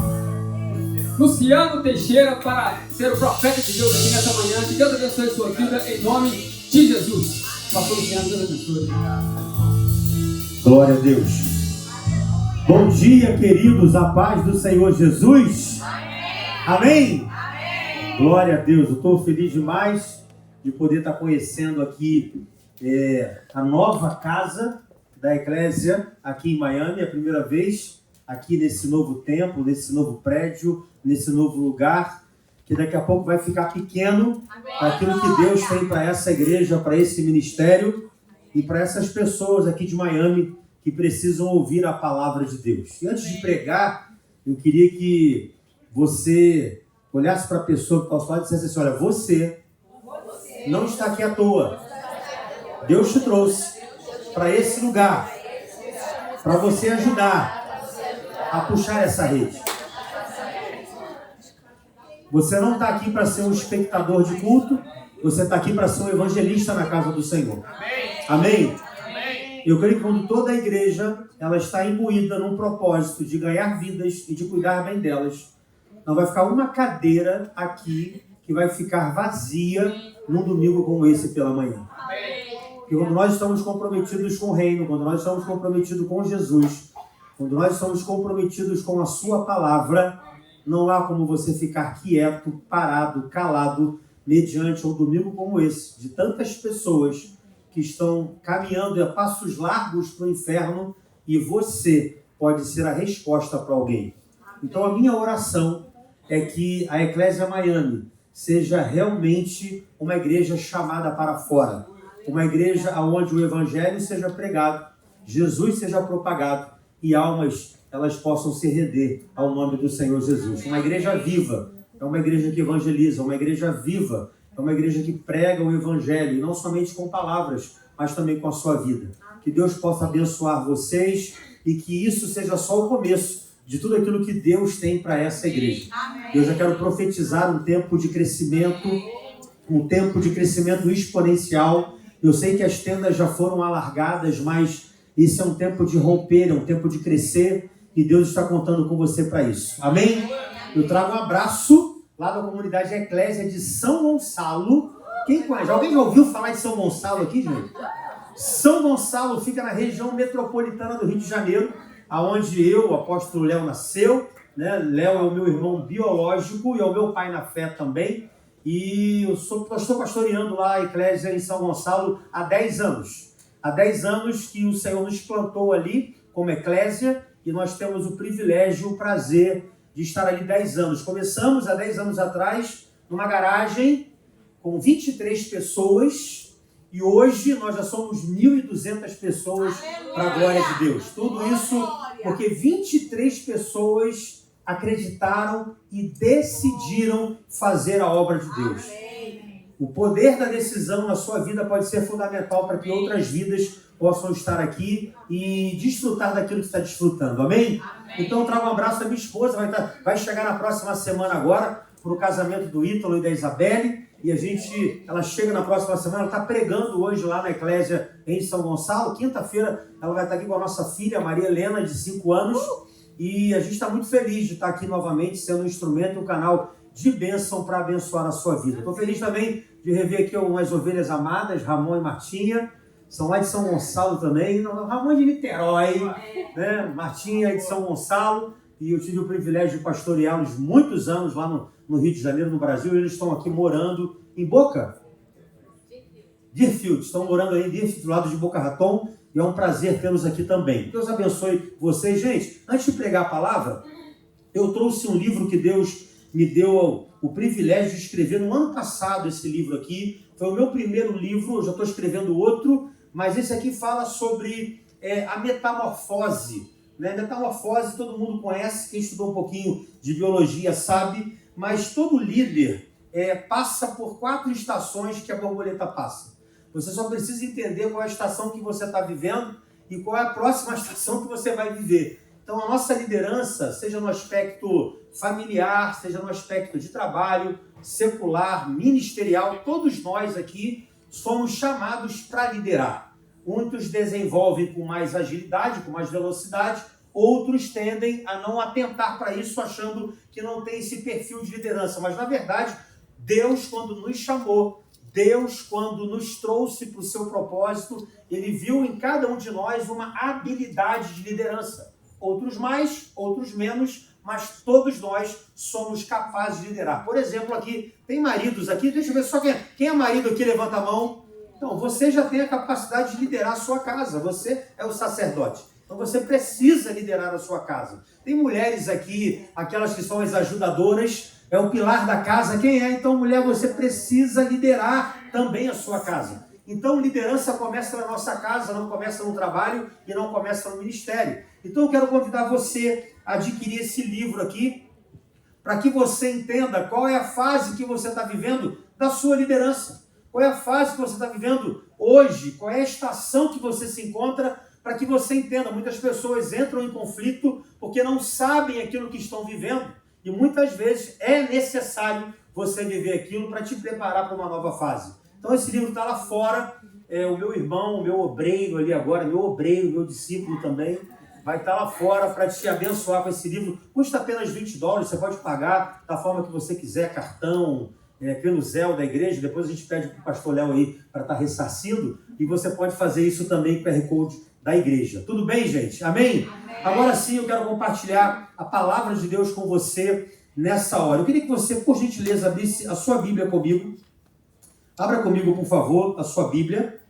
Luciano Teixeira para ser o profeta de Deus aqui nessa manhã. Que Deus abençoe a sua vida em nome de Jesus. Pastor Luciano, Deus abençoe. Glória a Deus. Bom dia, queridos, a paz do Senhor Jesus. Amém? Amém? Glória a Deus. Eu estou feliz demais de poder estar conhecendo aqui a nova casa da Eclésia aqui em Miami, a primeira vez aqui nesse novo templo, nesse novo prédio, nesse novo lugar, que daqui a pouco vai ficar pequeno para aquilo que Deus tem para essa igreja, para esse ministério e para essas pessoas aqui de Miami que precisam ouvir a palavra de Deus. E antes de pregar, eu queria que você olhasse para a pessoa que está ao seu lado e dissesse assim: olha, você não está aqui à toa. Deus te trouxe para esse lugar, para você ajudar a puxar essa rede. Você não está aqui para ser um espectador de culto, você está aqui para ser um evangelista na casa do Senhor. Amém? Eu creio que quando toda a igreja ela está imbuída num propósito de ganhar vidas e de cuidar bem delas, não vai ficar uma cadeira aqui que vai ficar vazia num domingo como esse pela manhã. Porque quando nós estamos comprometidos com o reino, quando nós estamos comprometidos com Jesus, quando nós estamos comprometidos com a sua palavra, não há como você ficar quieto, parado, calado, mediante um domingo como esse, de tantas pessoas que estão caminhando a passos largos para o inferno, e você pode ser a resposta para alguém. Então a minha oração é que a Eclésia Miami seja realmente uma igreja chamada para fora, uma igreja onde o evangelho seja pregado, Jesus seja propagado e almas elas possam se render ao nome do Senhor Jesus. Uma igreja viva é uma igreja que evangeliza, uma igreja viva é uma igreja que prega o evangelho, e não somente com palavras, mas também com a sua vida. Que Deus possa abençoar vocês e que isso seja só o começo de tudo aquilo que Deus tem para essa igreja. Eu já quero profetizar um tempo de crescimento, um tempo de crescimento exponencial. Eu sei que as tendas já foram alargadas, mas esse é um tempo de romper, é um tempo de crescer, e Deus está contando com você para isso. Amém? Eu trago um abraço lá da comunidade Eclésia de São Gonçalo. Quem conhece? Alguém já ouviu falar de São Gonçalo aqui, gente? São Gonçalo fica na região metropolitana do Rio de Janeiro, aonde eu, o apóstolo Léo, nasceu, né? Léo é o meu irmão biológico e é o meu pai na fé também. E eu estou pastoreando lá a Eclésia em São Gonçalo há 10 anos. Há 10 anos que o Senhor nos plantou ali como Eclésia, e nós temos o privilégio, o prazer de estar ali 10 anos. Começamos há 10 anos atrás numa garagem com 23 pessoas, e hoje nós já somos 1.200 pessoas para a glória de Deus. Tudo isso porque 23 pessoas acreditaram e decidiram fazer a obra de Deus. O poder da decisão na sua vida pode ser fundamental para que outras vidas possam estar aqui e desfrutar daquilo que está desfrutando. Amém? Então eu trago um abraço da minha esposa, vai chegar na próxima semana agora para o casamento do Ítalo e da Isabelle, e ela chega na próxima semana, ela está pregando hoje lá na Eclésia em São Gonçalo. Quinta-feira ela vai estar aqui com a nossa filha Maria Helena, de 5 anos, e a gente está muito feliz de estar aqui novamente sendo um instrumento, um canal de bênção para abençoar a sua vida. Estou feliz também de rever aqui umas ovelhas amadas, Ramon e Martinha, são lá de São Gonçalo também. Ramon é de Niterói, né? Martinha é de São Gonçalo, e eu tive o privilégio de pastoreá-los muitos anos lá no Rio de Janeiro, no Brasil, e eles estão aqui morando em Boca? Deerfield, estão morando aí em Deerfield, do lado de Boca Raton, e é um prazer tê-los aqui também. Deus abençoe vocês. Gente, antes de pregar a palavra, eu trouxe um livro que Deus me deu o privilégio de escrever no ano passado. Esse livro aqui foi o meu primeiro livro, eu já estou escrevendo outro, mas esse aqui fala sobre a metamorfose. Né? Metamorfose todo mundo conhece, quem estudou um pouquinho de biologia sabe, mas todo líder passa por 4 estações que a borboleta passa. Você só precisa entender qual é a estação que você está vivendo e qual é a próxima estação que você vai viver. Então a nossa liderança, seja no aspecto familiar, seja no aspecto de trabalho, secular, ministerial, todos nós aqui somos chamados para liderar. Muitos desenvolvem com mais agilidade, com mais velocidade, outros tendem a não atentar para isso, achando que não tem esse perfil de liderança. Mas, na verdade, Deus, quando nos chamou, Deus, quando nos trouxe para o seu propósito, Ele viu em cada um de nós uma habilidade de liderança. Outros mais, outros menos, mas todos nós somos capazes de liderar. Por exemplo, aqui, tem maridos aqui, deixa eu ver só quem é marido aqui, levanta a mão. Então, você já tem a capacidade de liderar a sua casa, você é o sacerdote. Então, você precisa liderar a sua casa. Tem mulheres aqui, aquelas que são as ajudadoras, é o pilar da casa. Quem é? Então, mulher, você precisa liderar também a sua casa. Então, liderança começa na nossa casa, não começa no trabalho e não começa no ministério. Então, eu quero convidar você a adquirir esse livro aqui, para que você entenda qual é a fase que você está vivendo da sua liderança. Qual é a fase que você está vivendo hoje, qual é a estação que você se encontra, para que você entenda. Muitas pessoas entram em conflito porque não sabem aquilo que estão vivendo, e muitas vezes é necessário você viver aquilo para te preparar para uma nova fase. Então esse livro está lá fora, o meu irmão, o meu obreiro ali agora, meu discípulo também, vai estar lá fora para te abençoar com esse livro. Custa apenas $20, você pode pagar da forma que você quiser, cartão, pelo Zelle da igreja. Depois a gente pede para o pastor Léo aí para estar ressarcindo, e você pode fazer isso também com o QR Code da igreja. Tudo bem, gente? Amém? Amém? Agora sim, eu quero compartilhar a palavra de Deus com você nessa hora. Eu queria que você, por gentileza, abrisse a sua Bíblia comigo. Abra comigo, por favor, a sua Bíblia.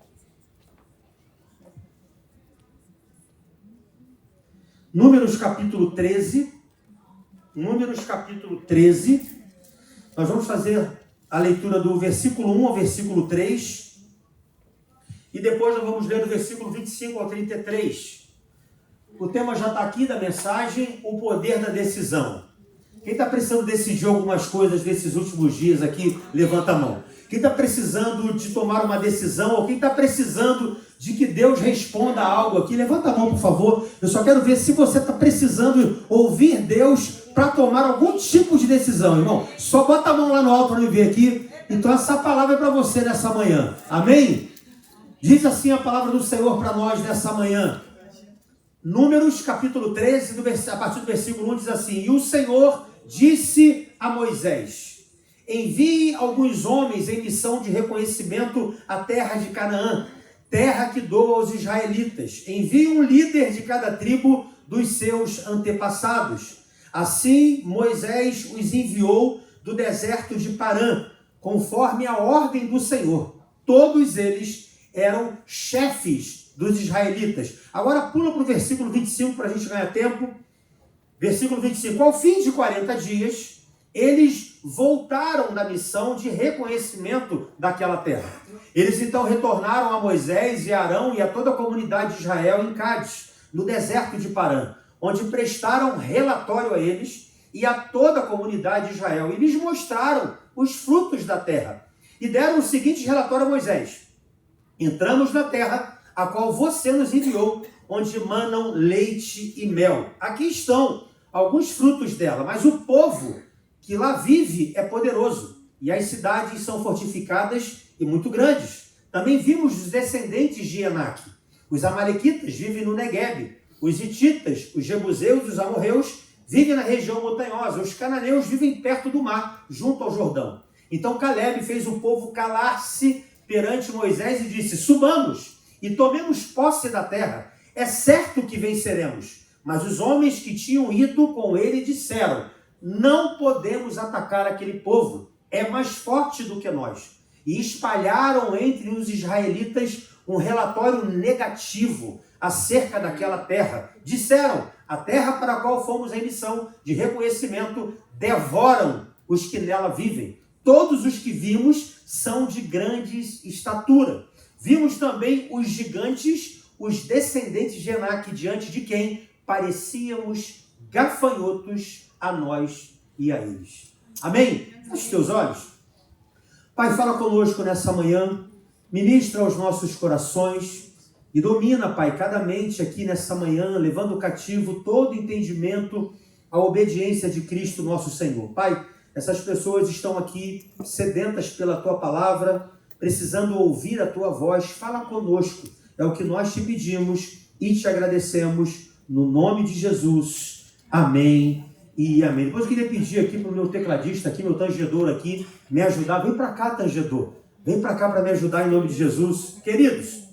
Números capítulo 13. Números capítulo 13. Nós vamos fazer a leitura do versículo 1 ao versículo 3. E depois nós vamos ler do versículo 25 ao 33. O tema já está aqui da mensagem, o poder da decisão. Quem está precisando decidir algumas coisas nesses últimos dias aqui, levanta a mão. Quem está precisando de tomar uma decisão, ou quem está precisando de que Deus responda algo aqui, levanta a mão, por favor. Eu só quero ver se você está precisando ouvir Deus para tomar algum tipo de decisão, irmão. Só bota a mão lá no alto para me ver aqui. Então essa palavra é para você nessa manhã. Amém? Diz assim a palavra do Senhor para nós nessa manhã. Números capítulo 13, a partir do versículo 1, diz assim: E o Senhor disse a Moisés: Envie alguns homens em missão de reconhecimento à terra de Canaã, terra que dou aos israelitas. Envie um líder de cada tribo dos seus antepassados. Assim Moisés os enviou do deserto de Parã, conforme a ordem do Senhor. Todos eles eram chefes dos israelitas. Agora pula para o versículo 25 para a gente ganhar tempo. Versículo 25. Ao fim de 40 dias, eles voltaram da missão de reconhecimento daquela terra. Eles então retornaram a Moisés e Arão e a toda a comunidade de Israel em Cádiz, no deserto de Parã, onde prestaram relatório a eles e a toda a comunidade de Israel. E lhes mostraram os frutos da terra. E deram o seguinte relatório a Moisés: Entramos na terra a qual você nos enviou, onde manam leite e mel. Aqui estão alguns frutos dela, mas o povo que lá vive é poderoso, e as cidades são fortificadas e muito grandes. Também vimos os descendentes de Enaque. Os amalequitas vivem no Neguebe, os hititas, os jebuseus e os amorreus vivem na região montanhosa, os cananeus vivem perto do mar, junto ao Jordão. Então Calebe fez o povo calar-se perante Moisés e disse: Subamos e tomemos posse da terra. É certo que venceremos. Mas os homens que tinham ido com ele disseram: Não podemos atacar aquele povo, é mais forte do que nós. E espalharam entre os israelitas um relatório negativo acerca daquela terra. Disseram: A terra para a qual fomos em missão de reconhecimento devoram os que nela vivem. Todos os que vimos são de grande estatura. Vimos também os gigantes, os descendentes de Enaque, diante de quem parecíamos gafanhotos a nós e a eles. Amém? Feche os teus olhos. Pai, fala conosco nessa manhã, ministra aos nossos corações e domina, Pai, cada mente aqui nessa manhã, levando cativo todo entendimento à obediência de Cristo nosso Senhor. Pai, essas pessoas estão aqui sedentas pela Tua palavra, precisando ouvir a Tua voz. Fala conosco, é o que nós te pedimos e te agradecemos. No nome de Jesus, amém e amém. Depois eu queria pedir aqui para o meu tecladista, aqui, meu tangedor aqui, me ajudar. Vem para cá, tangedor. Vem para cá para me ajudar em nome de Jesus. Queridos,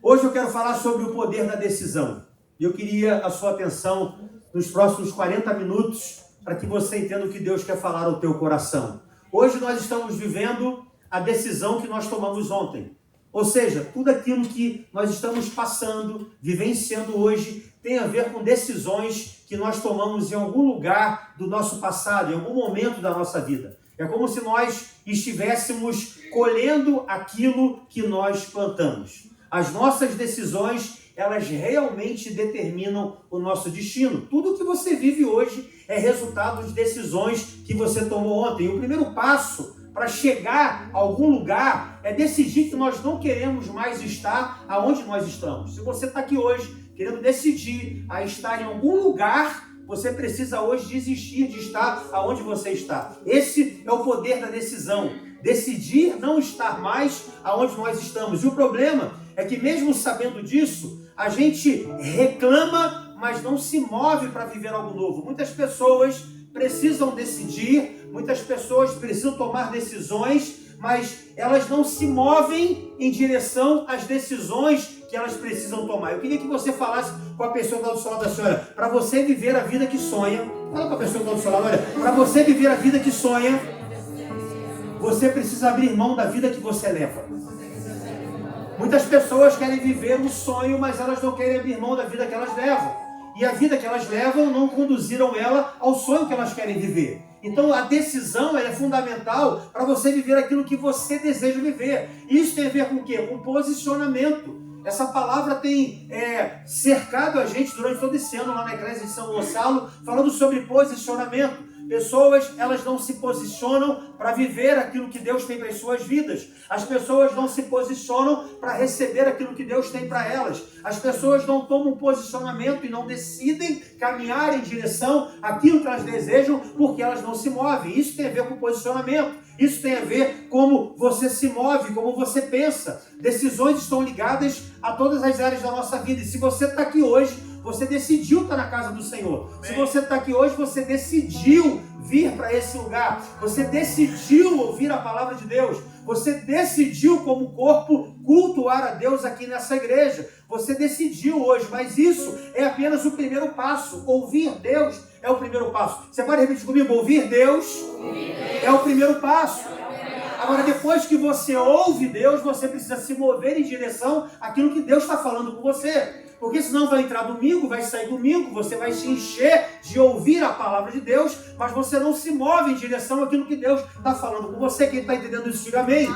hoje eu quero falar sobre o poder da decisão. E eu queria a sua atenção nos próximos 40 minutos para que você entenda o que Deus quer falar ao teu coração. Hoje nós estamos vivendo a decisão que nós tomamos ontem. Ou seja, tudo aquilo que nós estamos passando, vivenciando hoje, tem a ver com decisões que nós tomamos em algum lugar do nosso passado, em algum momento da nossa vida. É como se nós estivéssemos colhendo aquilo que nós plantamos. As nossas decisões, elas realmente determinam o nosso destino. Tudo que você vive hoje é resultado de decisões que você tomou ontem. E o primeiro passo para chegar a algum lugar é decidir que nós não queremos mais estar aonde nós estamos. Se você está aqui hoje querendo decidir a estar em algum lugar, você precisa hoje desistir de estar aonde você está. Esse é o poder da decisão. decidir não estar mais aonde nós estamos. E o problema é que mesmo sabendo disso, a gente reclama, mas não se move para viver algo novo. Muitas pessoas precisam decidir, muitas pessoas precisam tomar decisões, mas elas não se movem em direção às decisões que elas precisam tomar. Eu queria que você falasse com a pessoa que está do seu lado da senhora, para você viver a vida que sonha. Fala com a pessoa que está do seu lado, olha, para você viver a vida que sonha, você precisa abrir mão da vida que você leva. Muitas pessoas querem viver um sonho, mas elas não querem abrir mão da vida que elas levam. E a vida que elas levam não conduziram ela ao sonho que elas querem viver. Então a decisão ela é fundamental para você viver aquilo que você deseja viver. Isso tem a ver com o quê? Com posicionamento. Essa palavra tem cercado a gente durante todo esse ano lá na Igreja de São Gonçalo, falando sobre posicionamento. Pessoas, elas não se posicionam para viver aquilo que Deus tem para as suas vidas. As pessoas não se posicionam para receber aquilo que Deus tem para elas. As pessoas não tomam posicionamento e não decidem caminhar em direção àquilo que elas desejam porque elas não se movem. Isso tem a ver com posicionamento. Isso tem a ver como você se move, como você pensa. Decisões estão ligadas a todas as áreas da nossa vida. E se você está aqui hoje, você decidiu estar na casa do Senhor. Se você está aqui hoje, você decidiu vir para esse lugar. Você decidiu ouvir a palavra de Deus. Você decidiu, como corpo, cultuar a Deus aqui nessa igreja. Você decidiu hoje, mas isso é apenas o primeiro passo. Ouvir Deus é o primeiro passo. Você pode repetir comigo? Ouvir Deus é o primeiro passo. Agora, depois que você ouve Deus, você precisa se mover em direção àquilo que Deus está falando com você. Porque senão vai entrar domingo, vai sair domingo, você vai se encher de ouvir a palavra de Deus, mas você não se move em direção àquilo que Deus está falando com você. Quem está entendendo isso, diga amém.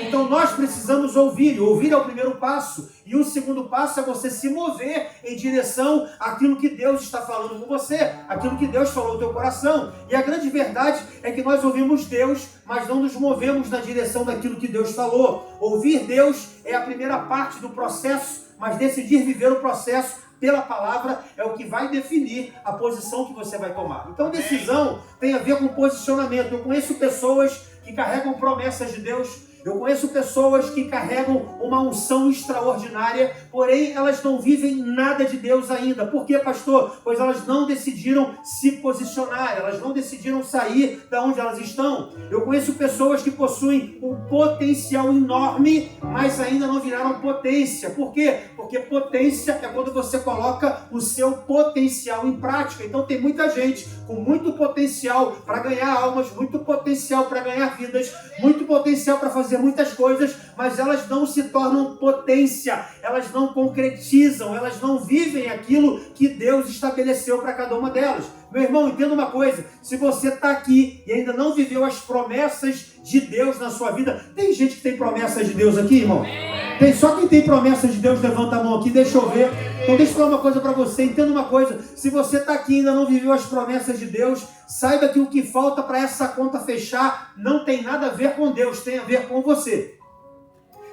Então nós precisamos ouvir, e ouvir é o primeiro passo. E o segundo passo é você se mover em direção àquilo que Deus está falando com você, aquilo que Deus falou no teu coração. E a grande verdade é que nós ouvimos Deus, mas não nos movemos na direção daquilo que Deus falou. Ouvir Deus é a primeira parte do processo, mas decidir viver o processo pela palavra é o que vai definir a posição que você vai tomar. Então decisão tem a ver com posicionamento. Eu conheço pessoas que carregam promessas de Deus. Eu conheço pessoas que carregam uma unção extraordinária, porém elas não vivem nada de Deus ainda. Por quê, pastor? Pois elas não decidiram se posicionar, elas não decidiram sair da onde elas estão. Eu conheço pessoas que possuem um potencial enorme, mas ainda não viraram potência. Por quê? Porque potência é quando você coloca o seu potencial em prática. Então tem muita gente com muito potencial para ganhar almas, muito potencial para ganhar vidas, muito potencial para fazer muitas coisas, mas elas não se tornam potência, elas não concretizam, elas não vivem aquilo que Deus estabeleceu para cada uma delas. Meu irmão, entenda uma coisa, se você está aqui e ainda não viveu as promessas de Deus na sua vida, tem gente que tem promessas de Deus aqui, irmão? Tem só quem tem promessas de Deus, levanta a mão aqui, deixa eu ver. Então deixa eu falar uma coisa para você, entenda uma coisa, se você está aqui e ainda não viveu as promessas de Deus, saiba que o que falta para essa conta fechar não tem nada a ver com Deus, tem a ver com você.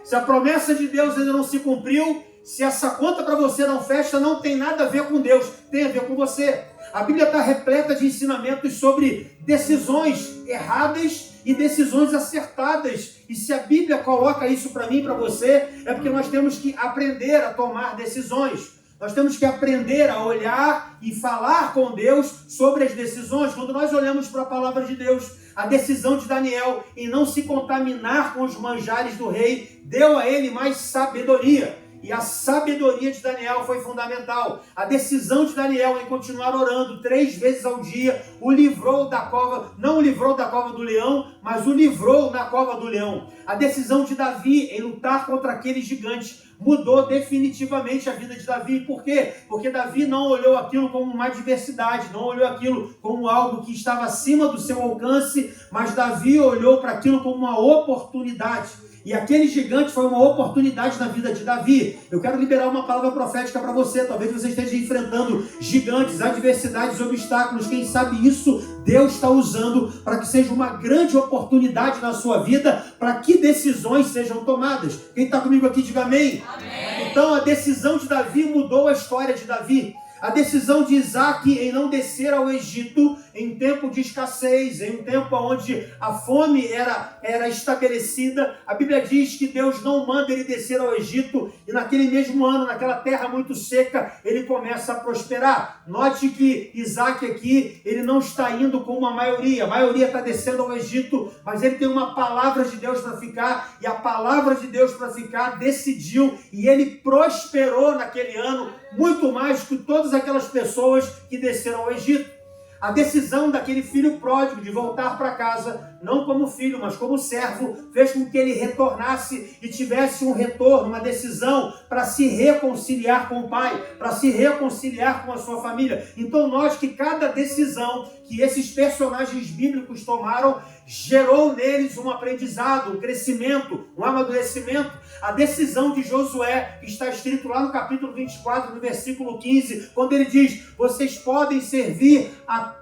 Se a promessa de Deus ainda não se cumpriu, se essa conta para você não fecha, não tem nada a ver com Deus, tem a ver com você. A Bíblia está repleta de ensinamentos sobre decisões erradas e decisões acertadas. E se a Bíblia coloca isso para mim e para você, é porque nós temos que aprender a tomar decisões. Nós temos que aprender a olhar e falar com Deus sobre as decisões. Quando nós olhamos para a palavra de Deus, a decisão de Daniel em não se contaminar com os manjares do rei, deu a ele mais sabedoria. E a sabedoria de Daniel foi fundamental. A decisão de Daniel em continuar orando 3 vezes ao dia o livrou da cova, não o livrou da cova do leão, mas o livrou na cova do leão. A decisão de Davi em lutar contra aqueles gigantes mudou definitivamente a vida de Davi. Por quê? Porque Davi não olhou aquilo como uma adversidade, não olhou aquilo como algo que estava acima do seu alcance, mas Davi olhou para aquilo como uma oportunidade. E aquele gigante foi uma oportunidade na vida de Davi. Eu quero liberar uma palavra profética para você. Talvez você esteja enfrentando gigantes, adversidades, obstáculos. Quem sabe isso Deus está usando para que seja uma grande oportunidade na sua vida, para que decisões sejam tomadas. Quem está comigo aqui, diga amém. Amém. Então a decisão de Davi mudou a história de Davi. A decisão de Isaac em não descer ao Egito em tempo de escassez, em um tempo onde a fome era estabelecida. A Bíblia diz que Deus não manda ele descer ao Egito e naquele mesmo ano, naquela terra muito seca, ele começa a prosperar. Note que Isaac aqui, ele não está indo com a maioria está descendo ao Egito, mas ele tem uma palavra de Deus para ficar, e a palavra de Deus para ficar decidiu, e ele prosperou naquele ano, muito mais que todas aquelas pessoas que desceram ao Egito. A decisão daquele filho pródigo de voltar para casa, não como filho, mas como servo, fez com que ele retornasse e tivesse um retorno, uma decisão para se reconciliar com o pai, para se reconciliar com a sua família. Então note que cada decisão que esses personagens bíblicos tomaram gerou neles um aprendizado, um crescimento, um amadurecimento. A decisão de Josué, que está escrito lá no capítulo 24, no versículo 15, quando ele diz: vocês podem servir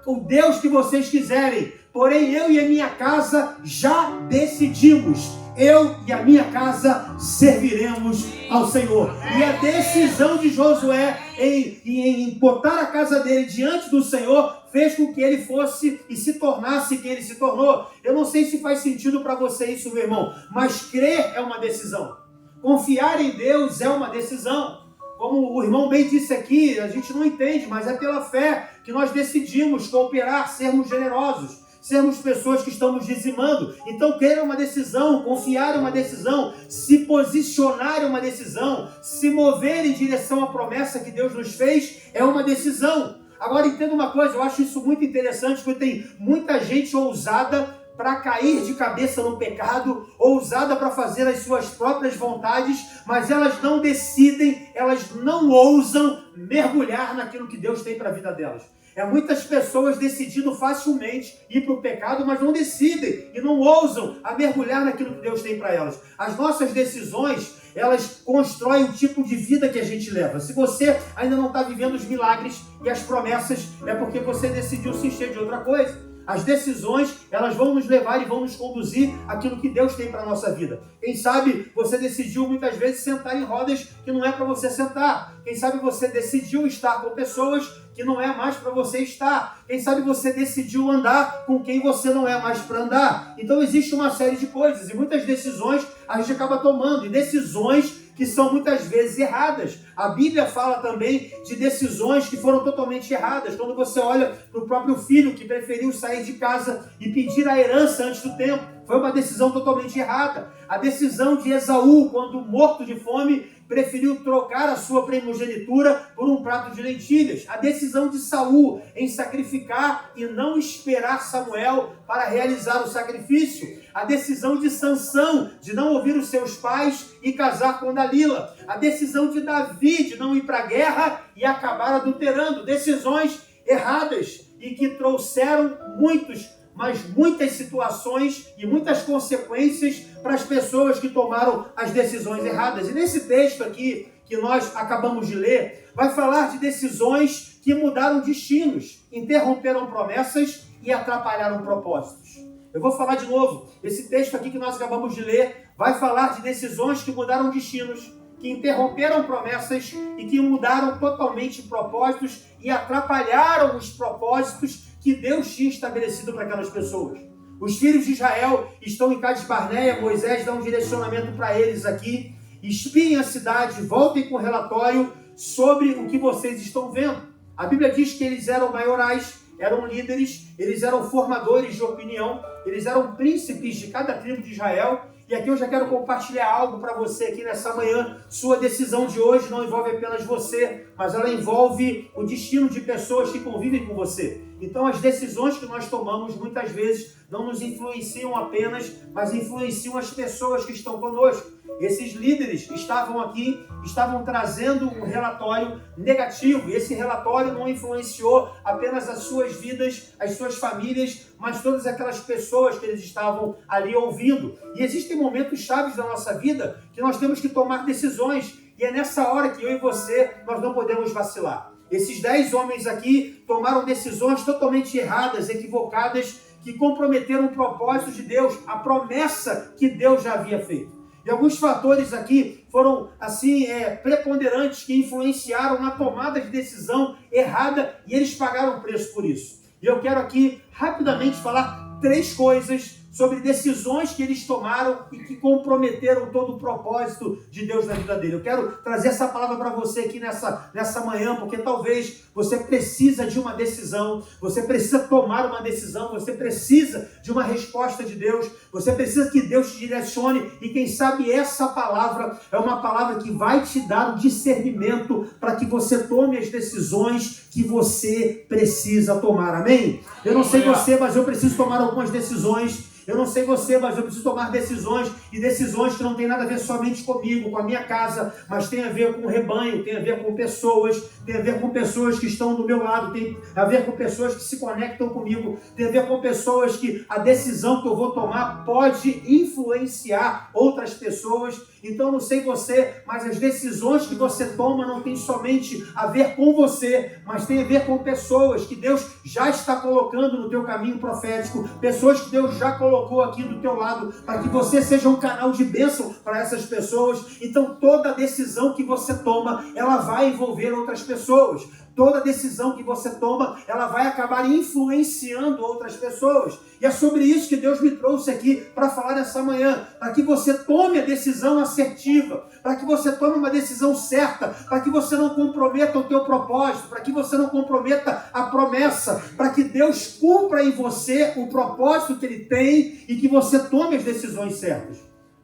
o Deus que vocês quiserem, porém eu e a minha casa já decidimos. Eu e a minha casa serviremos ao Senhor. E a decisão de Josué em botar a casa dele diante do Senhor fez com que ele fosse e se tornasse quem ele se tornou. Eu não sei se faz sentido para você isso, meu irmão, mas crer é uma decisão. Confiar em Deus é uma decisão. Como o irmão bem disse aqui, a gente não entende, mas é pela fé que nós decidimos cooperar, sermos generosos, sermos pessoas que estamos dizimando. Então, crer é uma decisão, confiar é uma decisão, se posicionar é uma decisão, se mover em direção à promessa que Deus nos fez é uma decisão. Agora, entenda uma coisa, eu acho isso muito interessante, porque tem muita gente ousada para cair de cabeça no pecado, ousada para fazer as suas próprias vontades, mas elas não decidem, elas não ousam mergulhar naquilo que Deus tem para a vida delas. É muitas pessoas decidindo facilmente ir para o pecado, mas não decidem e não ousam a mergulhar naquilo que Deus tem para elas. As nossas decisões, elas constroem o tipo de vida que a gente leva. Se você ainda não está vivendo os milagres e as promessas, é porque você decidiu se encher de outra coisa. As decisões, elas vão nos levar e vão nos conduzir àquilo que Deus tem para a nossa vida. Quem sabe você decidiu muitas vezes sentar em rodas que não é para você sentar. Quem sabe você decidiu estar com pessoas que não é mais para você estar. Quem sabe você decidiu andar com quem você não é mais para andar. Então existe uma série de coisas e muitas decisões a gente acaba tomando. E decisões que são muitas vezes erradas. A Bíblia fala também de decisões que foram totalmente erradas. Quando você olha para o próprio filho que preferiu sair de casa e pedir a herança antes do tempo, foi uma decisão totalmente errada. A decisão de Esaú, quando morto de fome, preferiu trocar a sua primogenitura por um prato de lentilhas. A decisão de Saul em sacrificar e não esperar Samuel para realizar o sacrifício. A decisão de Sansão de não ouvir os seus pais e casar com Dalila. A decisão de Davi de não ir para a guerra e acabar adulterando. Decisões erradas e que trouxeram muitas situações e muitas consequências para as pessoas que tomaram as decisões erradas. E nesse texto aqui, que nós acabamos de ler, vai falar de decisões que mudaram destinos, interromperam promessas e atrapalharam propósitos. Eu vou falar de novo. Esse texto aqui que nós acabamos de ler vai falar de decisões que mudaram destinos, que interromperam promessas e que mudaram totalmente propósitos e atrapalharam os propósitos que Deus tinha estabelecido para aquelas pessoas. Os filhos de Israel estão em Cades Barneia, Moisés dá um direcionamento para eles aqui. Espiem a cidade, voltem com relatório sobre o que vocês estão vendo. A Bíblia diz que eles eram maiorais, eram líderes, eles eram formadores de opinião, eles eram príncipes de cada tribo de Israel. E aqui eu já quero compartilhar algo para você aqui nessa manhã. Sua decisão de hoje não envolve apenas você, mas ela envolve o destino de pessoas que convivem com você. Então as decisões que nós tomamos muitas vezes não nos influenciam apenas, mas influenciam as pessoas que estão conosco. Esses líderes estavam aqui, estavam trazendo um relatório negativo, e esse relatório não influenciou apenas as suas vidas, as suas famílias, mas todas aquelas pessoas que eles estavam ali ouvindo. E existem momentos chaves da nossa vida que nós temos que tomar decisões, e é nessa hora que eu e você, nós não podemos vacilar. Esses 10 homens aqui tomaram decisões totalmente erradas, equivocadas, que comprometeram o propósito de Deus, a promessa que Deus já havia feito. E alguns fatores aqui foram assim, preponderantes, que influenciaram na tomada de decisão errada e eles pagaram preço por isso. E eu quero aqui rapidamente falar 3 coisas sobre decisões que eles tomaram e que comprometeram todo o propósito de Deus na vida dele. Eu quero trazer essa palavra para você aqui nessa manhã, porque talvez você precisa de uma decisão, você precisa tomar uma decisão, você precisa de uma resposta de Deus, você precisa que Deus te direcione, e quem sabe essa palavra é uma palavra que vai te dar o discernimento para que você tome as decisões que você precisa tomar. Amém? Eu não sei você, mas eu preciso tomar algumas decisões. Eu não sei você, mas eu preciso tomar decisões, e decisões que não tem nada a ver somente comigo, com a minha casa, mas tem a ver com o rebanho, tem a ver com pessoas, tem a ver com pessoas que estão do meu lado, tem a ver com pessoas que se conectam comigo, tem a ver com pessoas que a decisão que eu vou tomar pode influenciar outras pessoas. Então, não sei você, mas as decisões que você toma não tem somente a ver com você, mas tem a ver com pessoas que Deus já está colocando no teu caminho profético, pessoas que Deus já colocou aqui do teu lado, para que você seja um canal de bênção para essas pessoas. Então, toda decisão que você toma, ela vai envolver outras pessoas. Toda decisão que você toma, ela vai acabar influenciando outras pessoas. E é sobre isso que Deus me trouxe aqui para falar nessa manhã, para que você tome a decisão assertiva, para que você tome uma decisão certa, para que você não comprometa o teu propósito, para que você não comprometa a promessa, para que Deus cumpra em você o propósito que Ele tem e que você tome as decisões certas.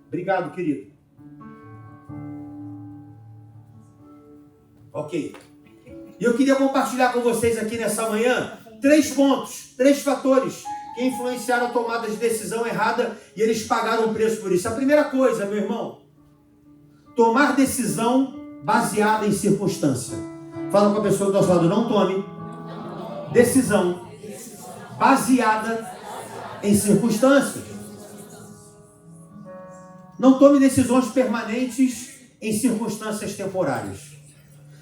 Obrigado, querido. Ok. E eu queria compartilhar com vocês aqui nessa manhã 3 pontos, 3 fatores que influenciaram a tomada de decisão errada e eles pagaram o preço por isso. A primeira coisa, meu irmão, tomar decisão baseada em circunstância. Fala com a pessoa do nosso lado, não tome decisão baseada em circunstâncias. Não tome decisões permanentes em circunstâncias temporárias.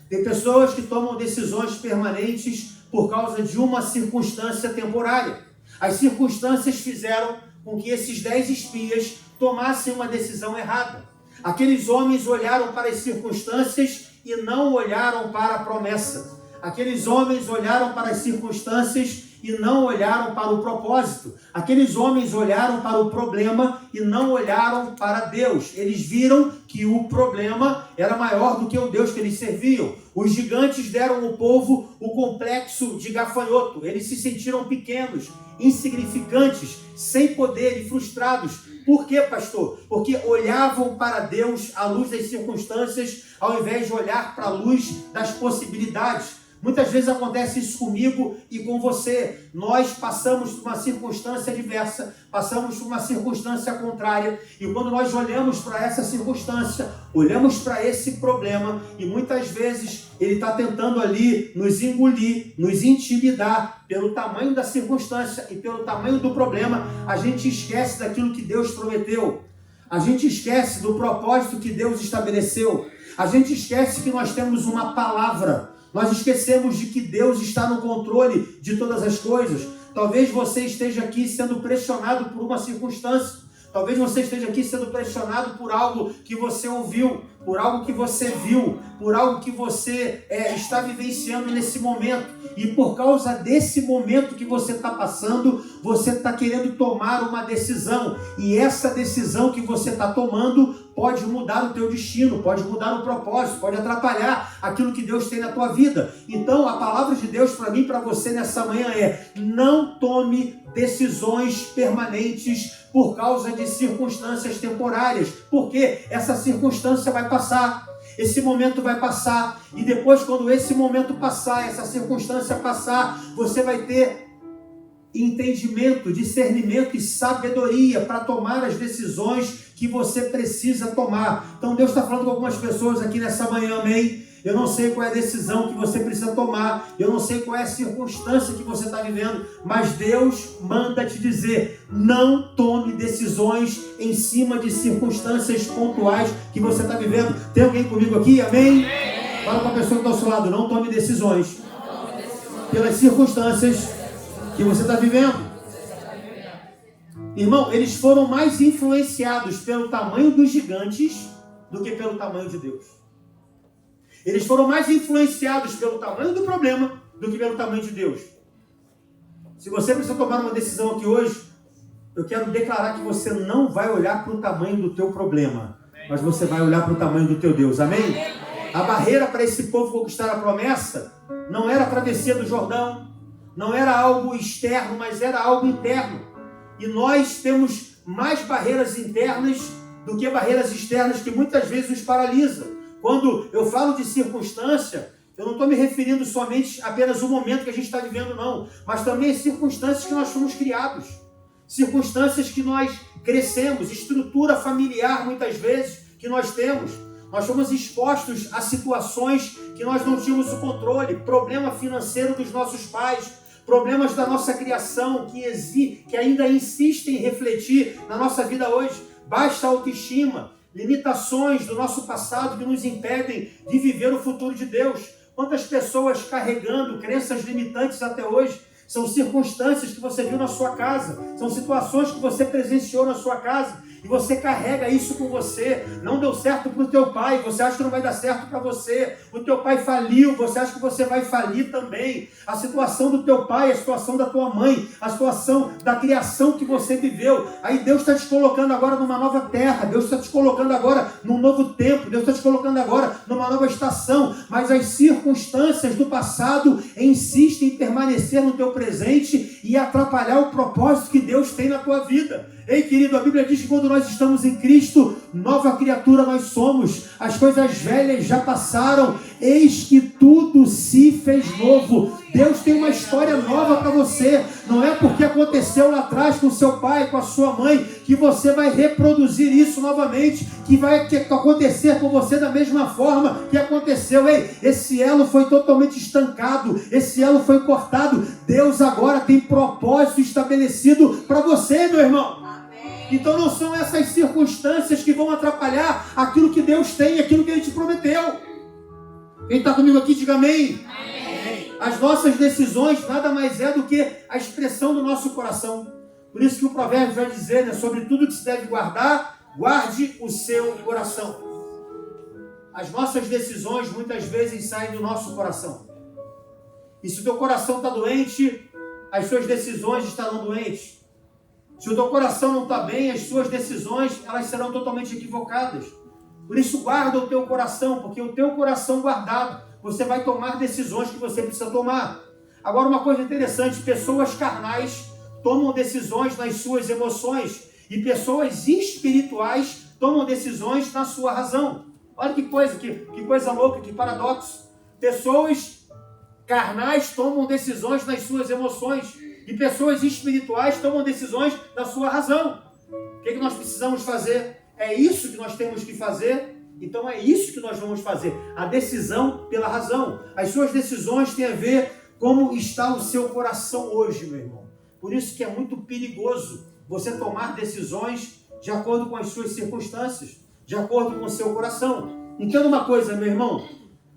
Tem pessoas que tomam decisões permanentes por causa de uma circunstância temporária. As circunstâncias fizeram com que esses 10 espias tomassem uma decisão errada. Aqueles homens olharam para as circunstâncias e não olharam para a promessa. Aqueles homens olharam para as circunstâncias e não olharam para o propósito. Aqueles homens olharam para o problema e não olharam para Deus. Eles viram que o problema era maior do que o Deus que eles serviam. Os gigantes deram ao povo o complexo de gafanhoto. Eles se sentiram pequenos, insignificantes, sem poder e frustrados. Por quê, pastor? Porque olhavam para Deus à luz das circunstâncias, ao invés de olhar para a luz das possibilidades. Muitas vezes acontece isso comigo e com você. Nós passamos por uma circunstância adversa, passamos por uma circunstância contrária, e quando nós olhamos para essa circunstância, olhamos para esse problema, e muitas vezes ele está tentando ali nos engolir, nos intimidar pelo tamanho da circunstância e pelo tamanho do problema. A gente esquece daquilo que Deus prometeu. A gente esquece do propósito que Deus estabeleceu. A gente esquece que nós temos uma palavra. Nós esquecemos de que Deus está no controle de todas as coisas. Talvez você esteja aqui sendo pressionado por uma circunstância. Talvez você esteja aqui sendo pressionado por algo que você ouviu, por algo que você viu, por algo que você está vivenciando nesse momento. E por causa desse momento que você está passando, você está querendo tomar uma decisão. E essa decisão que você está tomando pode mudar o teu destino, pode mudar o propósito, pode atrapalhar aquilo que Deus tem na tua vida. Então, a palavra de Deus para mim e para você nessa manhã é: não tome decisões permanentes por causa de circunstâncias temporárias, porque essa circunstância vai passar, esse momento vai passar, e depois, quando esse momento passar, essa circunstância passar, você vai ter entendimento, discernimento e sabedoria para tomar as decisões que você precisa tomar. Então Deus está falando com algumas pessoas aqui nessa manhã, amém? Eu não sei qual é a decisão que você precisa tomar, eu não sei qual é a circunstância que você está vivendo, mas Deus manda te dizer: não tome decisões em cima de circunstâncias pontuais que você está vivendo. Tem alguém comigo aqui? Amém? Fala com a pessoa que está ao seu lado: não tome decisões pelas circunstâncias que você está vivendo. Irmão, eles foram mais influenciados pelo tamanho dos gigantes do que pelo tamanho de Deus. Eles foram mais influenciados pelo tamanho do problema do que pelo tamanho de Deus. Se você precisa tomar uma decisão aqui hoje, eu quero declarar que você não vai olhar para o tamanho do teu problema, mas você vai olhar para o tamanho do teu Deus. Amém? A barreira para esse povo conquistar a promessa não era a travessia do Jordão, não era algo externo, mas era algo interno. E nós temos mais barreiras internas do que barreiras externas que muitas vezes nos paralisam. Quando eu falo de circunstância, eu não estou me referindo somente apenas ao momento que a gente está vivendo, não. Mas também as circunstâncias que nós fomos criados. Circunstâncias que nós crescemos, estrutura familiar muitas vezes que nós temos. Nós fomos expostos a situações que nós não tínhamos o controle. Problema financeiro dos nossos pais. Problemas da nossa criação que ainda insistem em refletir na nossa vida hoje. Baixa autoestima. Limitações do nosso passado que nos impedem de viver o futuro de Deus. Quantas pessoas carregando crenças limitantes até hoje? São circunstâncias que você viu na sua casa. São situações que você presenciou na sua casa. E você carrega isso com você. Não deu certo para o teu pai, você acha que não vai dar certo para você. O teu pai faliu, você acha que você vai falir também. A situação do teu pai, a situação da tua mãe, a situação da criação que você viveu. Aí Deus está te colocando agora numa nova terra. Deus está te colocando agora num novo tempo. Deus está te colocando agora numa nova estação. Mas as circunstâncias do passado insistem em permanecer no teu presente e atrapalhar o propósito que Deus tem na tua vida. Ei, querido, a Bíblia diz que quando nós estamos em Cristo, nova criatura nós somos. As coisas velhas já passaram, eis que tudo se fez novo. Deus tem uma história nova para você. Não é porque aconteceu lá atrás com seu pai, com a sua mãe, que você vai reproduzir isso novamente, que vai acontecer com você da mesma forma que aconteceu. Ei, esse elo foi totalmente estancado, esse elo foi cortado. Deus agora tem propósito estabelecido para você, meu irmão. Então não são essas circunstâncias que vão atrapalhar aquilo que Deus tem, aquilo que Ele te prometeu. Quem está comigo aqui, diga amém. Amém. As nossas decisões nada mais é do que a expressão do nosso coração. Por isso que o provérbio vai dizer, né, sobre tudo que se deve guardar, guarde o seu coração. As nossas decisões muitas vezes saem do nosso coração. E se o teu coração está doente, as suas decisões estarão doentes. Se o teu coração não está bem, as suas decisões elas serão totalmente equivocadas. Por isso guarda o teu coração, porque o teu coração guardado, você vai tomar decisões que você precisa tomar. Agora uma coisa interessante, pessoas carnais tomam decisões nas suas emoções e pessoas espirituais tomam decisões na sua razão. Olha que coisa louca, que paradoxo. Pessoas carnais tomam decisões nas suas emoções e pessoas espirituais tomam decisões na sua razão. O que nós precisamos fazer? É isso que nós temos que fazer? Então é isso que nós vamos fazer. A decisão pela razão. As suas decisões têm a ver como está o seu coração hoje, meu irmão. Por isso que é muito perigoso você tomar decisões de acordo com as suas circunstâncias, de acordo com o seu coração. Entenda uma coisa, meu irmão.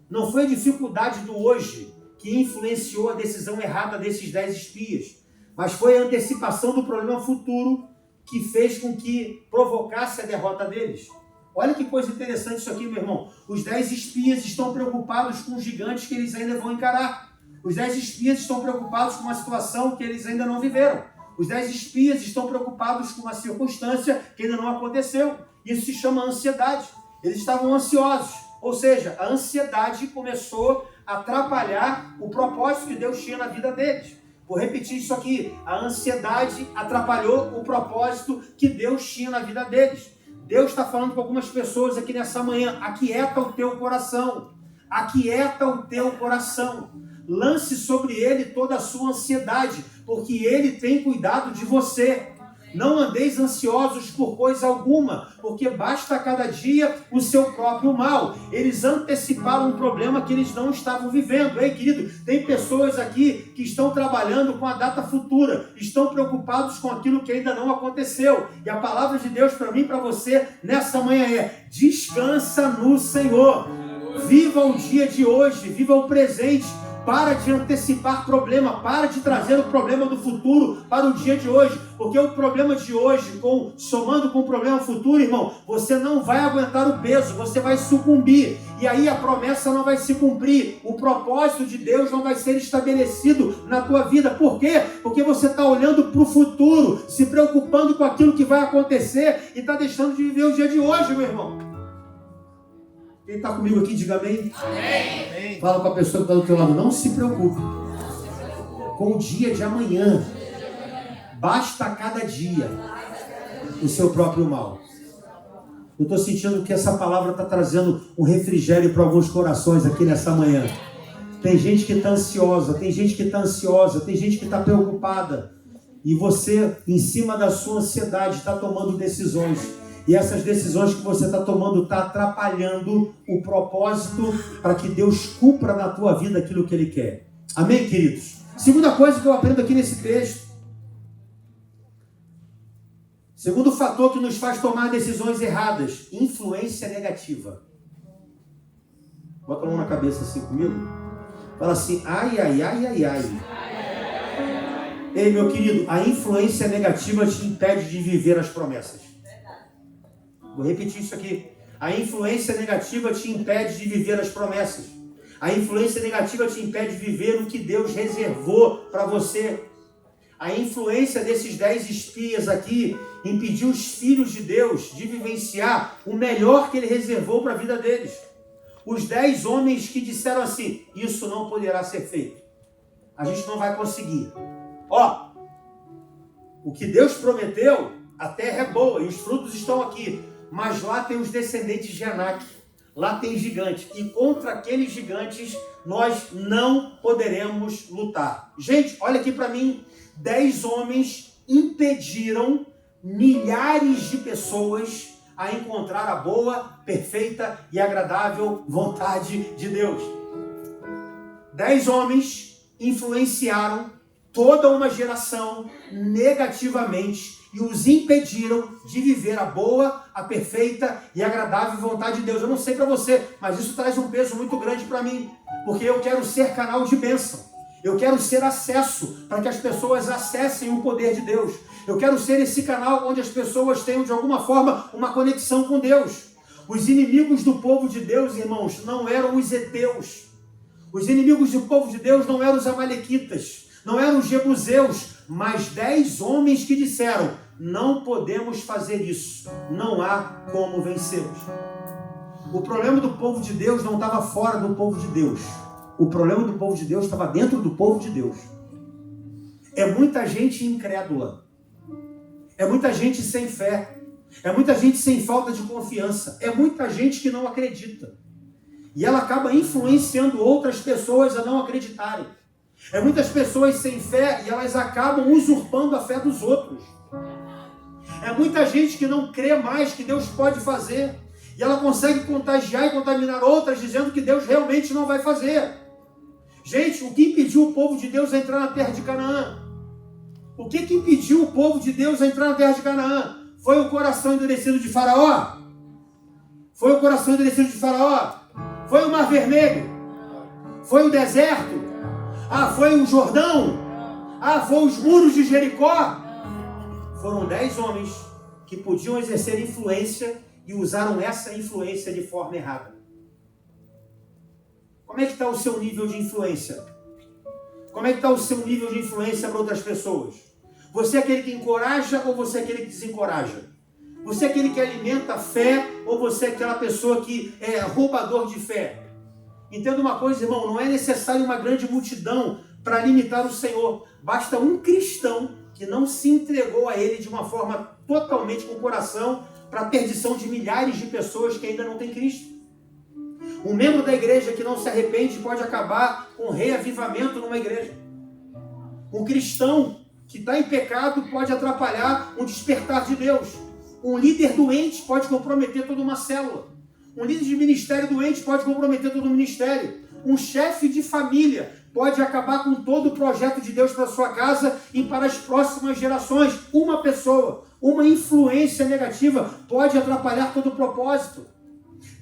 Não foi a dificuldade do hoje que influenciou a decisão errada desses 10 espias, mas foi a antecipação do problema futuro que fez com que provocasse a derrota deles. Olha que coisa interessante isso aqui, meu irmão. Os 10 espias estão preocupados com os gigantes que eles ainda vão encarar. Os 10 espias estão preocupados com uma situação que eles ainda não viveram. Os 10 espias estão preocupados com uma circunstância que ainda não aconteceu. Isso se chama ansiedade. Eles estavam ansiosos. Ou seja, a ansiedade começou a atrapalhar o propósito que Deus tinha na vida deles. Vou repetir isso aqui. A ansiedade atrapalhou o propósito que Deus tinha na vida deles. Deus está falando com algumas pessoas aqui nessa manhã. Aquieta o teu coração. Aquieta o teu coração. Lance sobre ele toda a sua ansiedade, porque ele tem cuidado de você. Não andeis ansiosos por coisa alguma, porque basta a cada dia o seu próprio mal. Eles anteciparam um problema que eles não estavam vivendo. Ei, querido, tem pessoas aqui que estão trabalhando com a data futura, estão preocupados com aquilo que ainda não aconteceu. E a palavra de Deus para mim e para você nessa manhã é: descansa no Senhor. Viva o dia de hoje, viva o presente, Para de antecipar problema, para de trazer o problema do futuro para o dia de hoje, porque o problema de hoje, somando com o problema futuro, irmão, você não vai aguentar o peso, você vai sucumbir, e aí a promessa não vai se cumprir, o propósito de Deus não vai ser estabelecido na tua vida. Por quê? Porque você está olhando para o futuro, se preocupando com aquilo que vai acontecer e está deixando de viver o dia de hoje, meu irmão. Quem está comigo aqui, diga amém. Amém. Fala com a pessoa que está do teu lado, não se preocupe com o dia de amanhã. Basta cada dia o seu próprio mal. Eu estou sentindo que essa palavra está trazendo um refrigério para alguns corações aqui nessa manhã. Tem gente que está ansiosa, tem gente que está ansiosa, tem gente que está preocupada. E você, em cima da sua ansiedade, está tomando decisões. E essas decisões que você está tomando está atrapalhando o propósito para que Deus cumpra na tua vida aquilo que Ele quer. Amém, queridos? Segunda coisa que eu aprendo aqui nesse texto. Segundo fator que nos faz tomar decisões erradas. Influência negativa. Bota a mão na cabeça assim comigo. Fala assim, ai, ai, ai, ai, ai. Ei, meu querido, a influência negativa te impede de viver as promessas. Vou repetir isso aqui. A influência negativa te impede de viver as promessas. A influência negativa te impede de viver o que Deus reservou para você. A influência desses 10 espias aqui impediu os filhos de Deus de vivenciar o melhor que Ele reservou para a vida deles. Os 10 homens que disseram assim, isso não poderá ser feito. A gente não vai conseguir. Ó, o que Deus prometeu, a terra é boa e os frutos estão aqui. Mas lá tem os descendentes de Anak, lá tem gigantes, e contra aqueles gigantes nós não poderemos lutar. Gente, olha aqui para mim, 10 homens impediram milhares de pessoas a encontrar a boa, perfeita e agradável vontade de Deus. 10 homens influenciaram toda uma geração negativamente e os impediram de viver a boa, a perfeita e agradável vontade de Deus. Eu não sei para você, mas isso traz um peso muito grande para mim, porque eu quero ser canal de bênção. Eu quero ser acesso para que as pessoas acessem o poder de Deus. Eu quero ser esse canal onde as pessoas tenham de alguma forma uma conexão com Deus. Os inimigos do povo de Deus, irmãos, não eram os heteus. Os inimigos do povo de Deus não eram os amalequitas, não eram os jebuseus, mas 10 homens que disseram, não podemos fazer isso, não há como vencê-los. O problema do povo de Deus não estava fora do povo de Deus. O problema do povo de Deus estava dentro do povo de Deus. É muita gente incrédula. É muita gente sem fé. É muita gente sem falta de confiança. É muita gente que não acredita. E ela acaba influenciando outras pessoas a não acreditarem. É muitas pessoas sem fé e elas acabam usurpando a fé dos outros. É muita gente que não crê mais que Deus pode fazer. E ela consegue contagiar e contaminar outras dizendo que Deus realmente não vai fazer. Gente, o que impediu o povo de Deus a entrar na terra de Canaã? O que impediu o povo de Deus a entrar na terra de Canaã? Foi o coração endurecido de Faraó? Foi o coração endurecido de Faraó? Foi o Mar Vermelho? Foi o deserto? Foi o Jordão? Foi os muros de Jericó? Foram 10 homens que podiam exercer influência e usaram essa influência de forma errada. Como é que está o seu nível de influência? Como é que está o seu nível de influência para outras pessoas? Você é aquele que encoraja ou você é aquele que desencoraja? Você é aquele que alimenta a fé ou você é aquela pessoa que é roubador de fé? Entenda uma coisa, irmão, não é necessário uma grande multidão para limitar o Senhor. Basta um cristão que não se entregou a Ele de uma forma totalmente com o coração para a perdição de milhares de pessoas que ainda não têm Cristo. Um membro da igreja que não se arrepende pode acabar com reavivamento numa igreja. Um cristão que está em pecado pode atrapalhar um despertar de Deus. Um líder doente pode comprometer toda uma célula. Um líder de ministério doente pode comprometer todo o ministério. Um chefe de família pode acabar com todo o projeto de Deus para a sua casa e para as próximas gerações. Uma pessoa, uma influência negativa pode atrapalhar todo o propósito.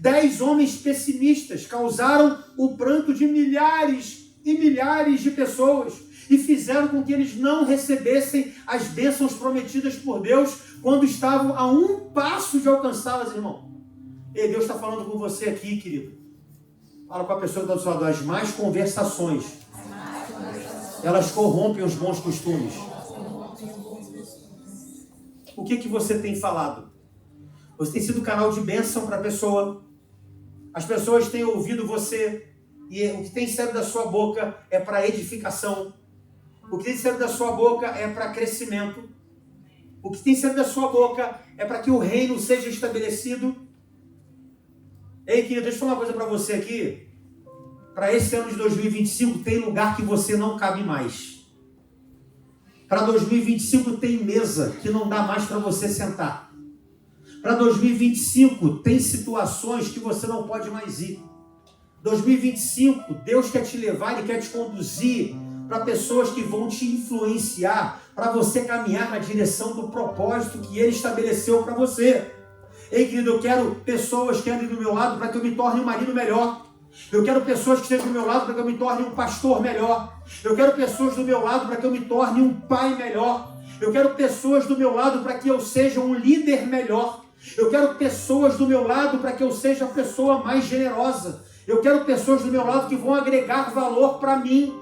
10 homens pessimistas causaram o pranto de milhares e milhares de pessoas e fizeram com que eles não recebessem as bênçãos prometidas por Deus quando estavam a um passo de alcançá-las, irmão. E Deus está falando com você aqui, querido. Fala com a pessoa que está do seu lado. As más conversações, elas corrompem os bons costumes. O que você tem falado? Você tem sido canal de bênção para a pessoa. As pessoas têm ouvido você. E o que tem saído da sua boca é para edificação. O que tem saído da sua boca é para crescimento. O que tem saído da sua boca é para que o reino seja estabelecido. Ei, querido, deixa eu falar uma coisa para você aqui. Para esse ano de 2025, tem lugar que você não cabe mais. Para 2025, tem mesa que não dá mais para você sentar. Para 2025, tem situações que você não pode mais ir. 2025, Deus quer te levar, Ele quer te conduzir para pessoas que vão te influenciar, para você caminhar na direção do propósito que Ele estabeleceu para você. Ei, querido, eu quero pessoas que andem do meu lado para que eu me torne um marido melhor. Eu quero pessoas que estejam do meu lado para que eu me torne um pastor melhor. Eu quero pessoas do meu lado para que eu me torne um pai melhor. Eu quero pessoas do meu lado para que eu seja um líder melhor. Eu quero pessoas do meu lado para que eu seja a pessoa mais generosa. Eu quero pessoas do meu lado que vão agregar valor para mim.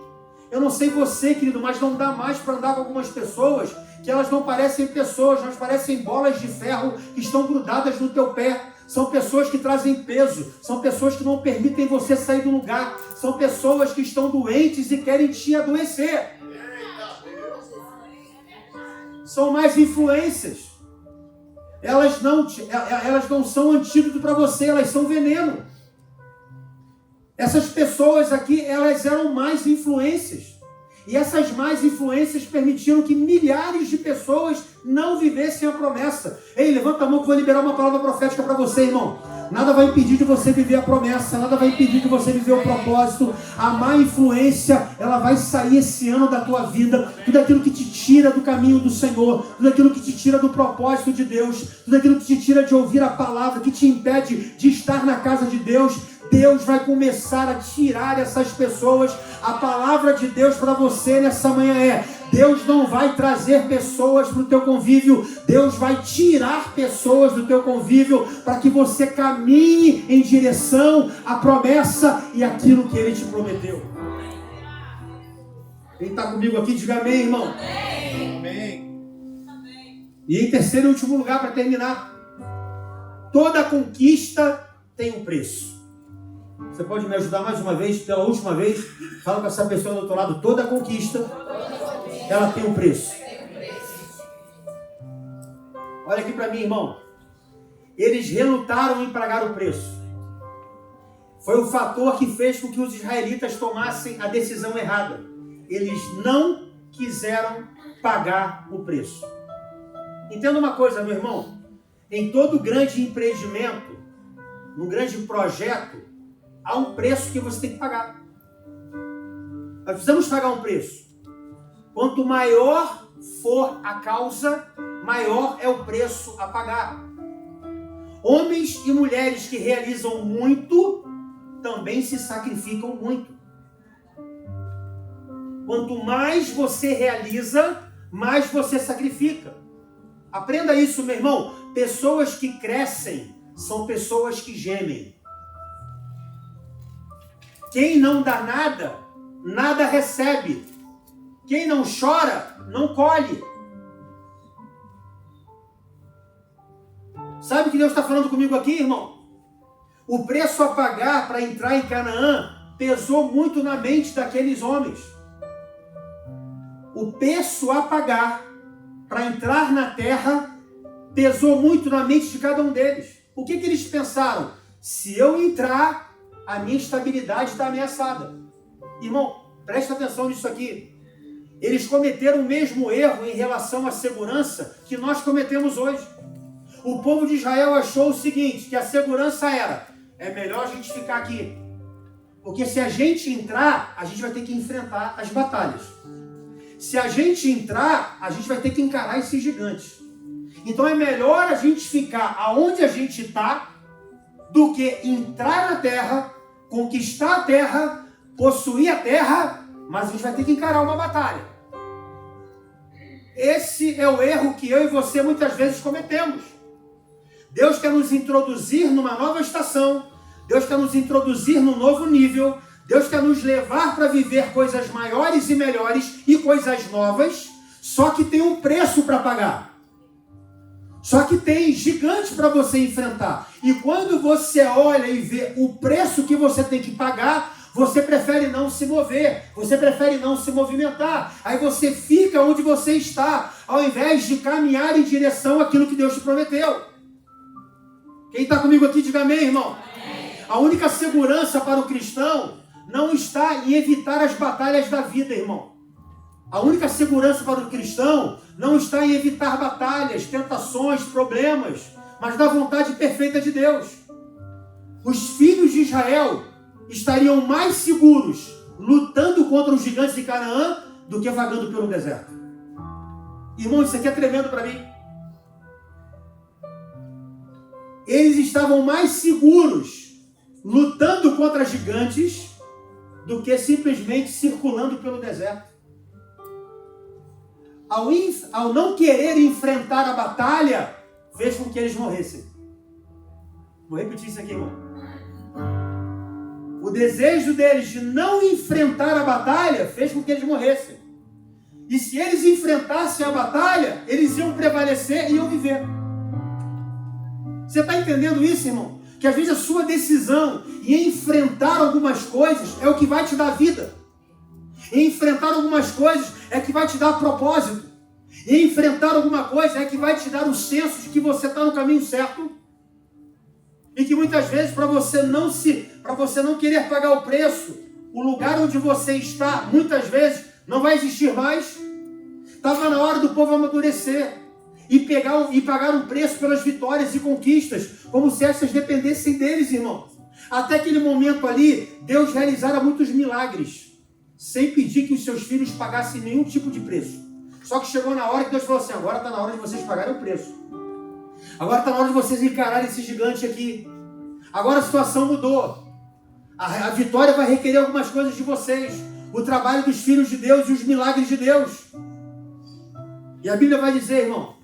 Eu não sei você, querido, mas não dá mais para andar com algumas pessoas que elas não parecem pessoas, elas parecem bolas de ferro que estão grudadas no teu pé. São pessoas que trazem peso, são pessoas que não permitem você sair do lugar, são pessoas que estão doentes e querem te adoecer. São mais influências. Elas não são antídoto para você, elas são veneno. Essas pessoas aqui, elas eram mais influências. E essas más influências permitiram que milhares de pessoas não vivessem a promessa. Ei, levanta a mão que eu vou liberar uma palavra profética para você, irmão. Nada vai impedir de você viver a promessa, nada vai impedir de você viver o propósito. A má influência, ela vai sair esse ano da tua vida. Tudo aquilo que te tira do caminho do Senhor, tudo aquilo que te tira do propósito de Deus, tudo aquilo que te tira de ouvir a palavra, que te impede de estar na casa de Deus. Deus vai começar a tirar essas pessoas. A palavra de Deus para você nessa manhã é: Deus não vai trazer pessoas para o teu convívio, Deus vai tirar pessoas do teu convívio para que você caminhe em direção à promessa e aquilo que Ele te prometeu. Quem está comigo aqui, diga amém, irmão. Amém. E em terceiro e último lugar, para terminar, toda conquista tem um preço. Você pode me ajudar mais uma vez, pela última vez? Fala com essa pessoa do outro lado. Toda conquista, ela tem um preço. Olha aqui para mim, irmão. Eles relutaram em pagar o preço. Foi o fator que fez com que os israelitas tomassem a decisão errada. Eles não quiseram pagar o preço. Entenda uma coisa, meu irmão. Em todo grande empreendimento, num grande projeto, há um preço que você tem que pagar. Nós precisamos pagar um preço. Quanto maior for a causa, maior é o preço a pagar. Homens e mulheres que realizam muito, também se sacrificam muito. Quanto mais você realiza, mais você sacrifica. Aprenda isso, meu irmão. Pessoas que crescem são pessoas que gemem. Quem não dá nada, nada recebe. Quem não chora, não colhe. Sabe o que Deus está falando comigo aqui, irmão? O preço a pagar para entrar em Canaã pesou muito na mente daqueles homens. O preço a pagar para entrar na terra pesou muito na mente de cada um deles. O que eles pensaram? Se eu entrar, a minha estabilidade está ameaçada. Irmão, presta atenção nisso aqui. Eles cometeram o mesmo erro em relação à segurança que nós cometemos hoje. O povo de Israel achou o seguinte, que a segurança era: é melhor a gente ficar aqui. Porque se a gente entrar, a gente vai ter que enfrentar as batalhas. Se a gente entrar, a gente vai ter que encarar esses gigantes. Então é melhor a gente ficar aonde a gente está do que entrar na terra, conquistar a terra, possuir a terra, mas a gente vai ter que encarar uma batalha. Esse é o erro que eu e você muitas vezes cometemos. Deus quer nos introduzir numa nova estação. Deus quer nos introduzir num novo nível. Deus quer nos levar para viver coisas maiores e melhores e coisas novas. Só que tem um preço para pagar. Só que tem gigante para você enfrentar. E quando você olha e vê o preço que você tem que pagar, você prefere não se mover, você prefere não se movimentar. Aí você fica onde você está, ao invés de caminhar em direção àquilo que Deus te prometeu. Quem está comigo aqui, diga amém, irmão. Amém. A única segurança para o cristão não está em evitar as batalhas da vida, irmão. A única segurança para o cristão não está em evitar batalhas, tentações, problemas, mas da vontade perfeita de Deus. Os filhos de Israel estariam mais seguros lutando contra os gigantes de Canaã do que vagando pelo deserto. Irmão, isso aqui é tremendo para mim. Eles estavam mais seguros lutando contra gigantes do que simplesmente circulando pelo deserto. Ao não querer enfrentar a batalha, fez com que eles morressem. Vou repetir isso aqui, irmão. O desejo deles de não enfrentar a batalha fez com que eles morressem. E se eles enfrentassem a batalha, eles iam prevalecer e iam viver. Você está entendendo isso, irmão? Que às vezes a sua decisão em enfrentar algumas coisas é o que vai te dar vida. E enfrentar algumas coisas é que vai te dar propósito. E enfrentar alguma coisa é que vai te dar o senso de que você está no caminho certo. E que muitas vezes, para você não querer pagar o preço, o lugar onde você está, muitas vezes, não vai existir mais. Estava na hora do povo amadurecer e pagar um preço pelas vitórias e conquistas, como se estas dependessem deles, irmão. Até aquele momento ali, Deus realizara muitos milagres, sem pedir que os seus filhos pagassem nenhum tipo de preço. Só que chegou na hora que Deus falou assim, agora está na hora de vocês pagarem o preço. Agora está na hora de vocês encararem esse gigante aqui. Agora a situação mudou. A vitória vai requerer algumas coisas de vocês. O trabalho dos filhos de Deus e os milagres de Deus. E a Bíblia vai dizer, irmão,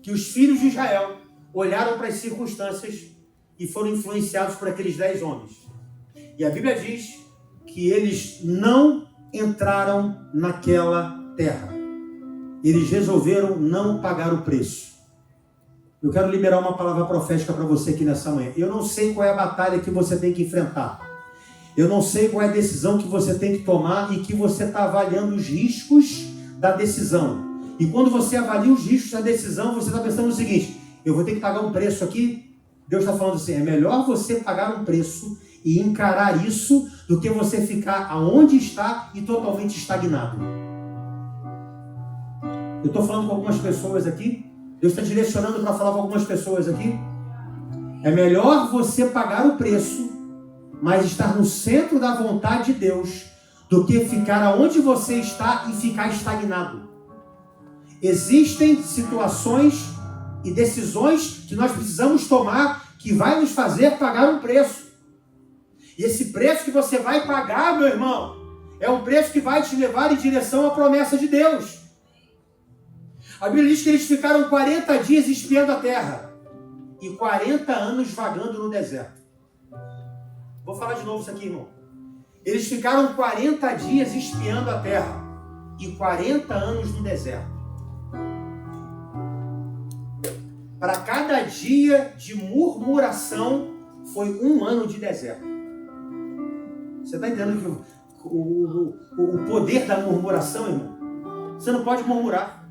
que os filhos de Israel olharam para as circunstâncias e foram influenciados por aqueles 10 homens. E a Bíblia diz que eles não entraram naquela terra. Eles resolveram não pagar o preço. Eu quero liberar uma palavra profética para você aqui nessa manhã. Eu não sei qual é a batalha que você tem que enfrentar. Eu não sei qual é a decisão que você tem que tomar e que você está avaliando os riscos da decisão. E quando você avalia os riscos da decisão, você está pensando o seguinte, eu vou ter que pagar um preço aqui. Deus está falando assim, é melhor você pagar um preço e encarar isso do que você ficar aonde está e totalmente estagnado. Eu estou falando com algumas pessoas aqui. Deus está direcionando para falar com algumas pessoas aqui. É melhor você pagar o preço, mas estar no centro da vontade de Deus, do que ficar aonde você está e ficar estagnado. Existem situações e decisões que nós precisamos tomar que vai nos fazer pagar um preço. E esse preço que você vai pagar, meu irmão, é um preço que vai te levar em direção à promessa de Deus. A Bíblia diz que eles ficaram 40 dias espiando a terra e 40 anos vagando no deserto. Vou falar de novo isso aqui, irmão. Eles ficaram 40 dias espiando a terra e 40 anos no deserto. Para cada dia de murmuração foi 1 ano de deserto. Você está entendendo que o poder da murmuração, irmão? Você não pode murmurar.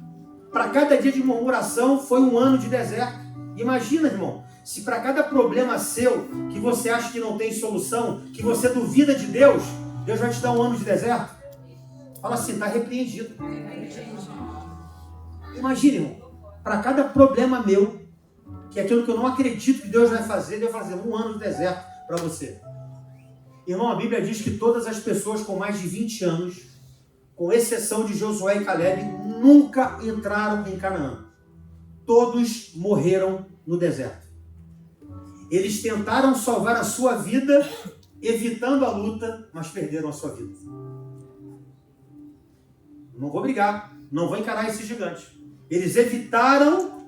Para cada dia de murmuração foi 1 ano de deserto. Imagina, irmão, se para cada problema seu, que você acha que não tem solução, que você duvida de Deus, Deus vai te dar 1 ano de deserto? Fala assim, está repreendido. Imagina, irmão, para cada problema meu, que é aquilo que eu não acredito que Deus vai fazer, Deus vai fazer 1 ano de deserto para você. Irmão, a Bíblia diz que todas as pessoas com mais de 20 anos, com exceção de Josué e Caleb, nunca entraram em Canaã. Todos morreram no deserto. Eles tentaram salvar a sua vida evitando a luta, mas perderam a sua vida. Não vou brigar, não vou encarar esse gigante. Eles evitaram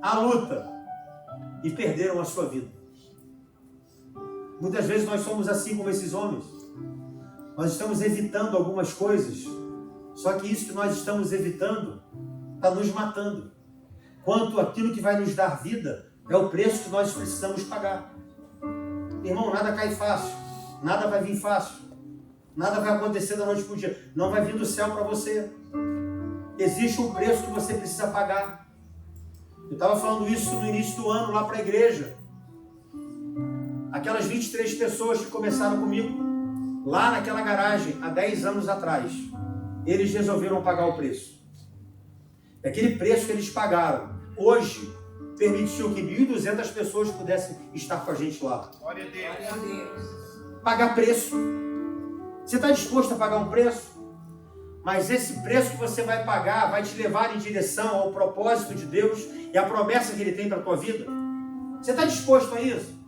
a luta e perderam a sua vida. Muitas vezes nós somos assim como esses homens. Nós estamos evitando algumas coisas, só que isso que nós estamos evitando está nos matando. Quanto aquilo que vai nos dar vida é o preço que nós precisamos pagar. Irmão, nada cai fácil, nada vai vir fácil, nada vai acontecer da noite para o dia, não vai vir do céu para você. Existe um preço que você precisa pagar. Eu estava falando isso no início do ano lá para a igreja. Aquelas 23 pessoas que começaram comigo lá naquela garagem há 10 anos atrás, eles resolveram pagar o preço. Aquele preço que eles pagaram hoje permitiu que 1.200 pessoas pudessem estar com a gente lá. Glória a Deus. Pagar preço. Você está disposto a pagar um preço? Mas esse preço que você vai pagar vai te levar em direção ao propósito de Deus e à promessa que Ele tem para a tua vida? Você está disposto a isso?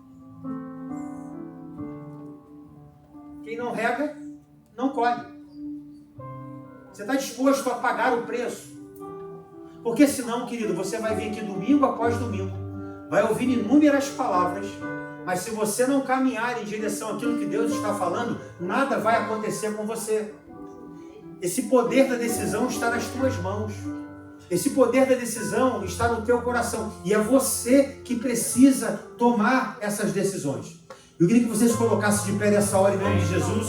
Quem não rega, não colhe. Você está disposto a pagar o preço? Porque senão, querido, você vai vir aqui domingo após domingo, vai ouvir inúmeras palavras, mas se você não caminhar em direção àquilo que Deus está falando, nada vai acontecer com você. Esse poder da decisão está nas tuas mãos. Esse poder da decisão está no teu coração. E é você que precisa tomar essas decisões. Eu queria que você se colocasse de pé nessa hora em nome de Jesus.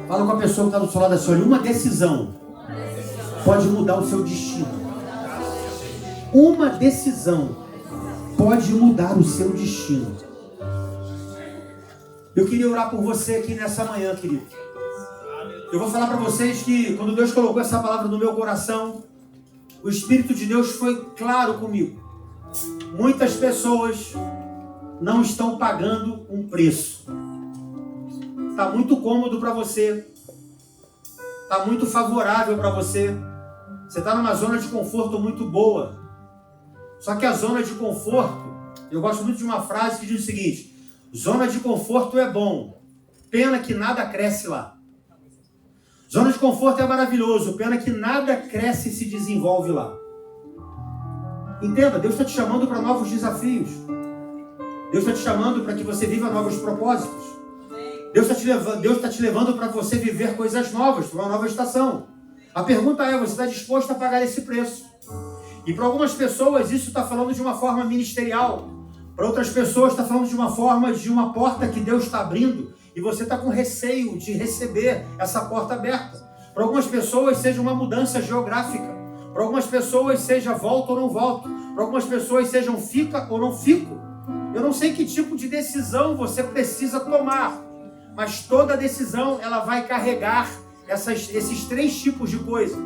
Fala com a pessoa que está do seu lado assim, olha, uma decisão pode mudar o seu destino. Uma decisão pode mudar o seu destino. Eu queria orar por você aqui nessa manhã, querido. Eu vou falar para vocês que quando Deus colocou essa palavra no meu coração, o Espírito de Deus foi claro comigo. Muitas pessoas não estão pagando um preço. Está muito cômodo para você. Está muito favorável para você. Você está numa zona de conforto muito boa. Só que a zona de conforto, eu gosto muito de uma frase que diz o seguinte: zona de conforto é bom, pena que nada cresce lá. Zona de conforto é maravilhoso, pena que nada cresce e se desenvolve lá. Entenda, Deus está te chamando para novos desafios. Deus está te chamando para que você viva novos propósitos. Deus está te levando para você viver coisas novas, para uma nova estação. A pergunta é, você está disposto a pagar esse preço? E para algumas pessoas isso está falando de uma forma ministerial. Para outras pessoas está falando de uma forma, de uma porta que Deus está abrindo e você está com receio de receber essa porta aberta. Para algumas pessoas seja uma mudança geográfica. Para algumas pessoas seja volta ou não volta. Para algumas pessoas sejam fica ou não fico. Eu não sei que tipo de decisão você precisa tomar, mas toda decisão ela vai carregar esses 3 tipos de coisa.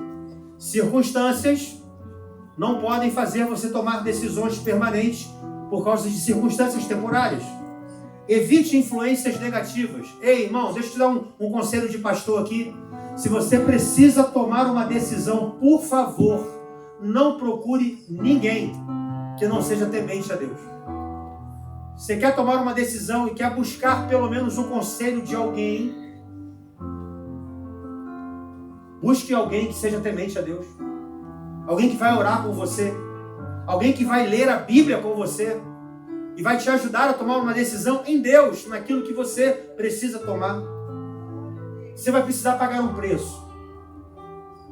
Circunstâncias não podem fazer você tomar decisões permanentes por causa de circunstâncias temporárias. Evite influências negativas. Ei, irmão, deixa eu te dar um conselho de pastor aqui. Se você precisa tomar uma decisão, por favor, não procure ninguém que não seja temente a Deus. Você quer tomar uma decisão e quer buscar pelo menos um conselho de alguém, busque alguém que seja temente a Deus. Alguém que vai orar com você. Alguém que vai ler a Bíblia com você. E vai te ajudar a tomar uma decisão em Deus, naquilo que você precisa tomar. Você vai precisar pagar um preço.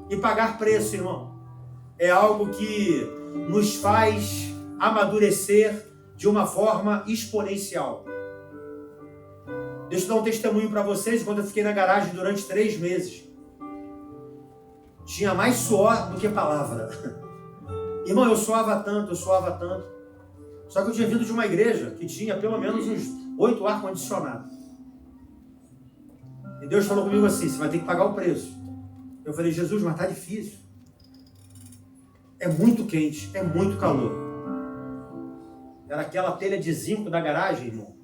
E pagar preço, irmão, é algo que nos faz amadurecer de uma forma exponencial. Deixa eu dar um testemunho para vocês. Quando eu fiquei na garagem durante 3 meses, tinha mais suor do que palavra. Irmão, eu suava tanto. Só que eu tinha vindo de uma igreja que tinha pelo menos uns 8 ar-condicionados. E Deus falou comigo assim, você vai ter que pagar o preço. Eu falei, Jesus, mas tá difícil. É muito quente, é muito calor. Era aquela telha de zinco da garagem, irmão.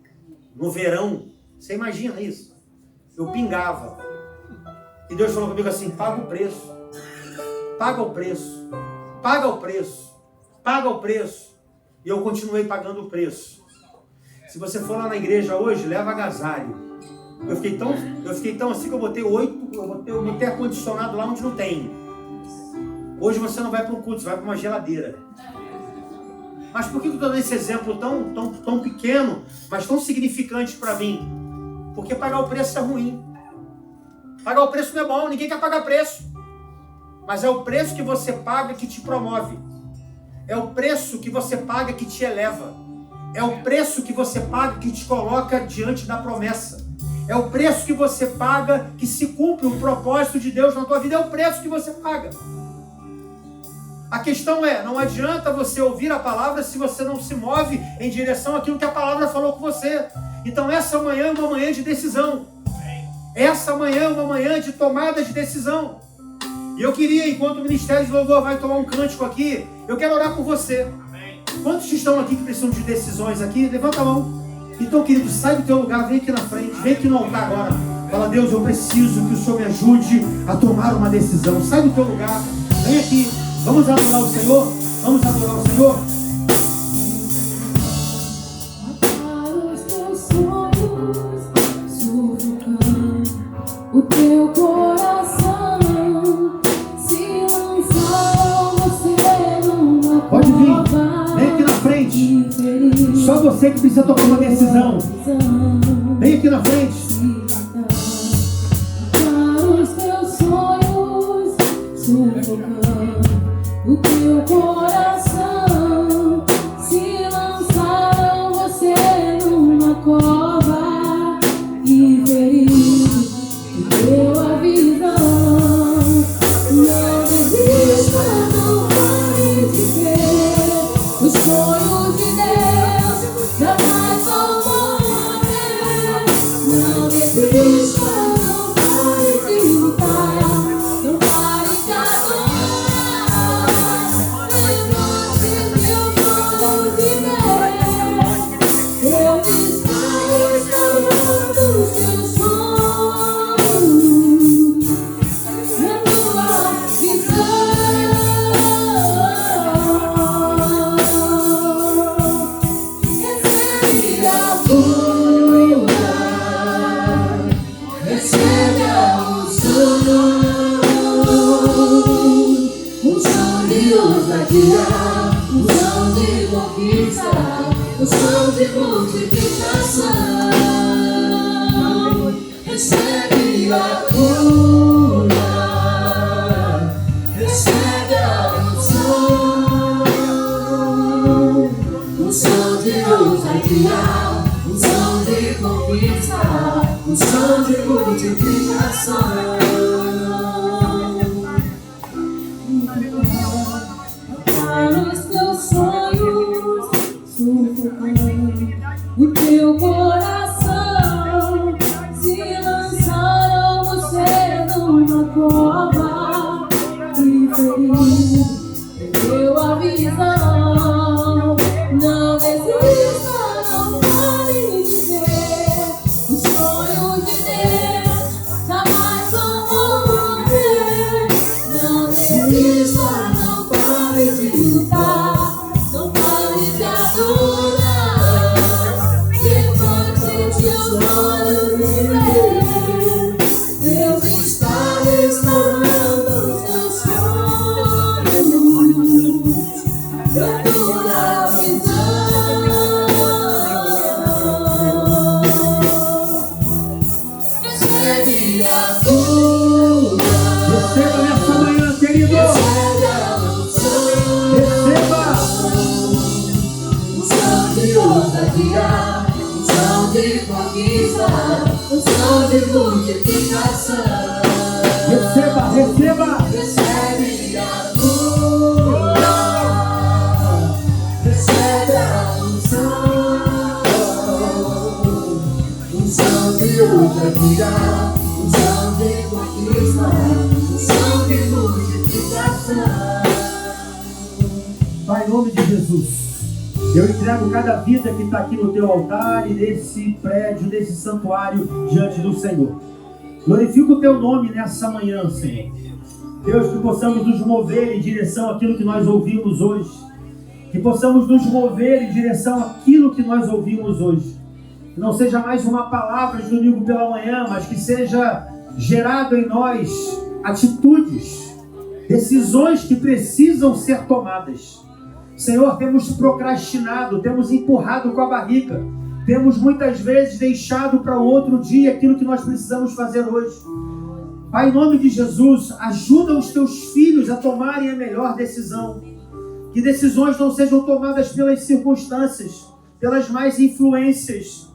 No verão, você imagina isso. Eu pingava. E Deus falou comigo assim, paga o preço. Paga o preço. Paga o preço. Paga o preço. E eu continuei pagando o preço. Se você for lá na igreja hoje, leva agasalho. Eu fiquei tão assim que eu botei ar-condicionado lá onde não tem. Hoje você não vai para um culto, você vai para uma geladeira. Mas por que eu estou dando esse exemplo tão pequeno, mas tão significante para mim? Porque pagar o preço é ruim. Pagar o preço não é bom, ninguém quer pagar preço. Mas é o preço que você paga que te promove. É o preço que você paga que te eleva. É o preço que você paga que te coloca diante da promessa. É o preço que você paga que se cumpre o propósito de Deus na tua vida. É o preço que você paga. A questão é, não adianta você ouvir a palavra se você não se move em direção àquilo que a palavra falou com você. Então essa manhã é uma manhã de decisão. Essa manhã é uma manhã de tomada de decisão. E eu queria, enquanto o Ministério de Louvor vai tomar um cântico aqui, eu quero orar por você. Quantos estão aqui que precisam de decisões aqui? Levanta a mão. Então, querido, sai do teu lugar, vem aqui na frente, vem aqui no altar agora. Fala, Deus, eu preciso que o Senhor me ajude a tomar uma decisão. Sai do teu lugar, vem aqui. Vamos adorar o Senhor? Vamos adorar o Senhor? O teu coração se lançaram você numa pode vir, vem aqui na frente. Só você que precisa tomar uma decisão. Vem aqui na frente. Para os teus sonhos sufocando o teu coração se lançaram você numa cova e ferido deu a visão. Não desista, não pare de ver os sonhos de Deus jamais vão morrer. Não desista, não pare de lutar, não pare de adorar. Levante teus olhos e vê, Deus está restaurando os teus sonhos na tua visão. Recebe a cura, recebe a unção de ousadia, unção de conquista, unção de multiplicação. Recebe a cura, recebe a unção de ousadia, unção de conquista, unção de multiplicação. Para os teus sonhos sufocando o teu coração se lançaram você numa cova e ferido perdeu a visão. Não desista, não pare de ver os sonhos de Deus jamais vão morrer. Não desista, não pare de lutar, não pare de adorar. Levante teus olhos e vê, Deus está restaurando os teus sonhos na tua visão. Recebe a cura, Receba nessa manhã, querido. recebe a Receba. unção de ousadia, unção de conquista, unção de multiplicação. Receba, receba. Recebe a cura, recebe a unção de ousadia, unção de conquista, unção de multiplicação. Pai, em nome de Jesus, eu entrego cada vida que está aqui no teu altar e nesse prédio, nesse santuário diante do Senhor. Glorifico o teu nome nessa manhã, Senhor. Deus, que possamos nos mover em direção àquilo que nós ouvimos hoje. que possamos nos mover em direção àquilo que nós ouvimos hoje. Que não seja mais uma palavra de domingo pela manhã, mas que seja gerado em nós atitudes, decisões que precisam ser tomadas. Senhor, temos procrastinado, temos empurrado com a barriga, temos muitas vezes deixado para o outro dia aquilo que nós precisamos fazer hoje. Pai, em nome de Jesus, ajuda os teus filhos a tomarem a melhor decisão. Que decisões não sejam tomadas pelas circunstâncias, pelas más influências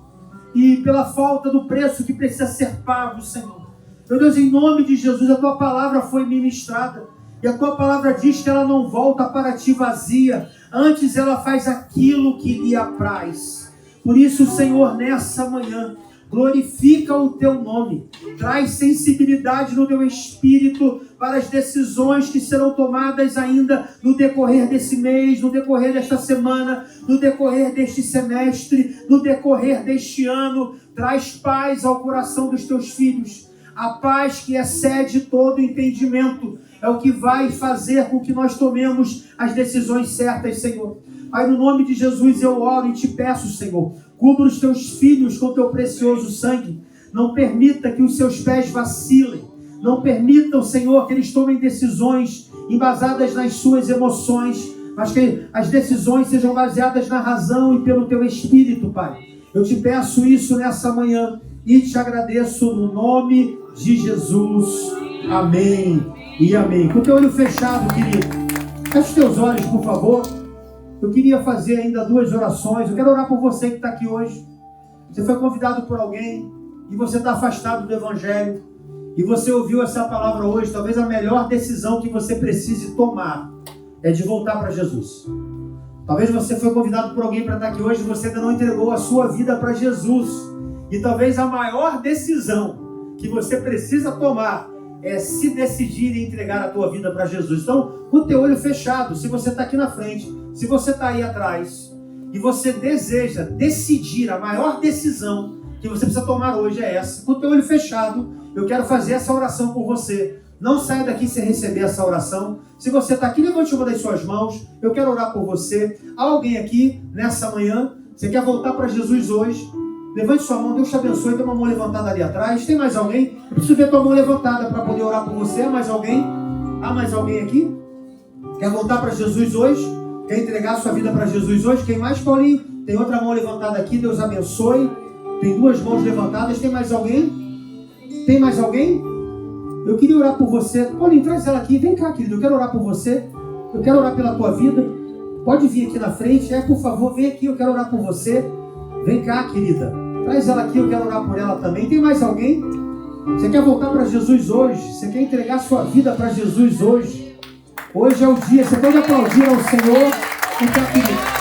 e pela falta do preço que precisa ser pago, Senhor. Meu Deus, em nome de Jesus, a tua palavra foi ministrada e a tua palavra diz que ela não volta para ti vazia, antes ela faz aquilo que lhe apraz. Por isso, Senhor, nessa manhã, glorifica o teu nome, traz sensibilidade no teu espírito para as decisões que serão tomadas ainda no decorrer desse mês, no decorrer desta semana, no decorrer deste semestre, no decorrer deste ano. Traz paz ao coração dos teus filhos, a paz que excede todo entendimento, é o que vai fazer com que nós tomemos as decisões certas, Senhor. Pai, no nome de Jesus eu oro e te peço, Senhor, cubra os teus filhos com teu precioso sangue. Não permita que os seus pés vacilem. Não permita, Senhor, que eles tomem decisões embasadas nas suas emoções, mas que as decisões sejam baseadas na razão e pelo teu Espírito, Pai. Eu te peço isso nessa manhã e te agradeço no nome de Jesus. Amém e amém. Com o teu olho fechado, querido, feche os teus olhos, por favor. Eu queria fazer ainda 2 orações. Eu quero orar por você que está aqui hoje. Você foi convidado por alguém e você está afastado do Evangelho e você ouviu essa palavra hoje. Talvez a melhor decisão que você precise tomar é de voltar para Jesus. Talvez você foi convidado por alguém para estar aqui hoje e você ainda não entregou a sua vida para Jesus. E talvez a maior decisão que você precisa tomar é se decidir e entregar a tua vida para Jesus. Então, com o teu olho fechado, se você está aqui na frente, se você está aí atrás e você deseja decidir, a maior decisão que você precisa tomar hoje é essa. Com o teu olho fechado, eu quero fazer essa oração por você. Não saia daqui sem receber essa oração. Se você está aqui, levante uma das suas mãos. Eu quero orar por você. Há alguém aqui nessa manhã, você quer voltar para Jesus hoje? Levante sua mão, Deus te abençoe. Tem uma mão levantada ali atrás. Tem mais alguém? Eu preciso ver tua mão levantada para poder orar por você. Há mais alguém? Há mais alguém aqui? Quer voltar para Jesus hoje? Quer entregar sua vida para Jesus hoje? Quem mais, Paulinho? Tem outra mão levantada aqui. Deus abençoe. Tem 2 mãos levantadas. Tem mais alguém? Tem mais alguém? Eu queria orar por você. Paulinho, traz ela aqui. Vem cá, querido. Eu quero orar por você. Eu quero orar pela tua vida. Pode vir aqui na frente. Por favor, vem aqui. Eu quero orar por você. Vem cá, querida. Traz ela aqui, eu quero orar por ela também. Tem mais alguém? Você quer voltar para Jesus hoje? Você quer entregar sua vida para Jesus hoje? Hoje é o dia. Você pode aplaudir ao Senhor. Vem cá, querida.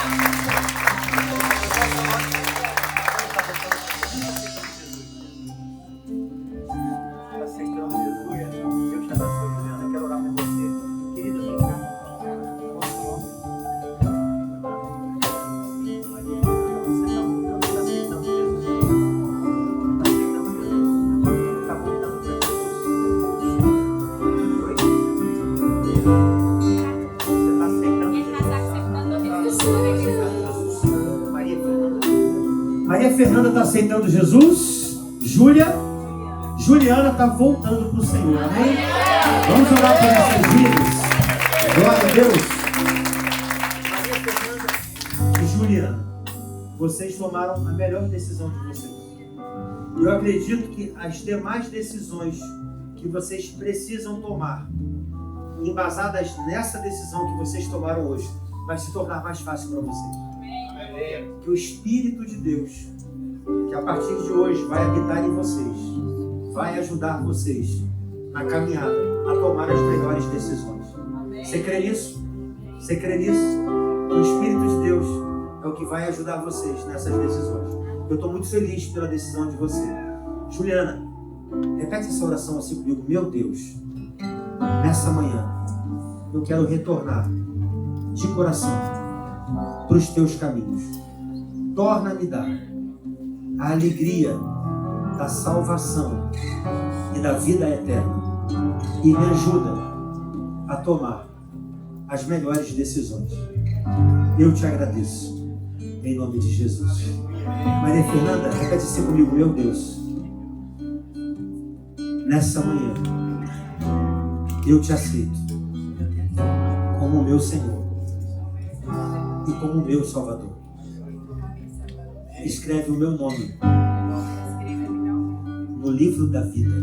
Fernanda está aceitando Jesus. Juliana está voltando para o Senhor. Amém? Vamos orar por essas vidas. Glória a Deus. Maria Fernanda e Juliana, vocês tomaram a melhor decisão de vocês. Eu acredito que as demais decisões que vocês precisam tomar, embasadas nessa decisão que vocês tomaram hoje, vai se tornar mais fácil para vocês. Que o Espírito de Deus, que a partir de hoje vai habitar em vocês, vai ajudar vocês na caminhada a tomar as melhores decisões. Você crê nisso? Você crê nisso? O Espírito de Deus é o que vai ajudar vocês nessas decisões. Eu estou muito feliz pela decisão de você. Juliana, repete essa oração assim comigo. Meu Deus, nessa manhã eu quero retornar de coração para os teus caminhos. Torna-me dar a alegria da salvação e da vida eterna e me ajuda a tomar as melhores decisões. Eu te agradeço. Em nome de Jesus. Maria Fernanda, repete assim comigo. Meu Deus, nessa manhã, eu te aceito como meu Senhor e como meu Salvador. Escreve o meu nome no livro da vida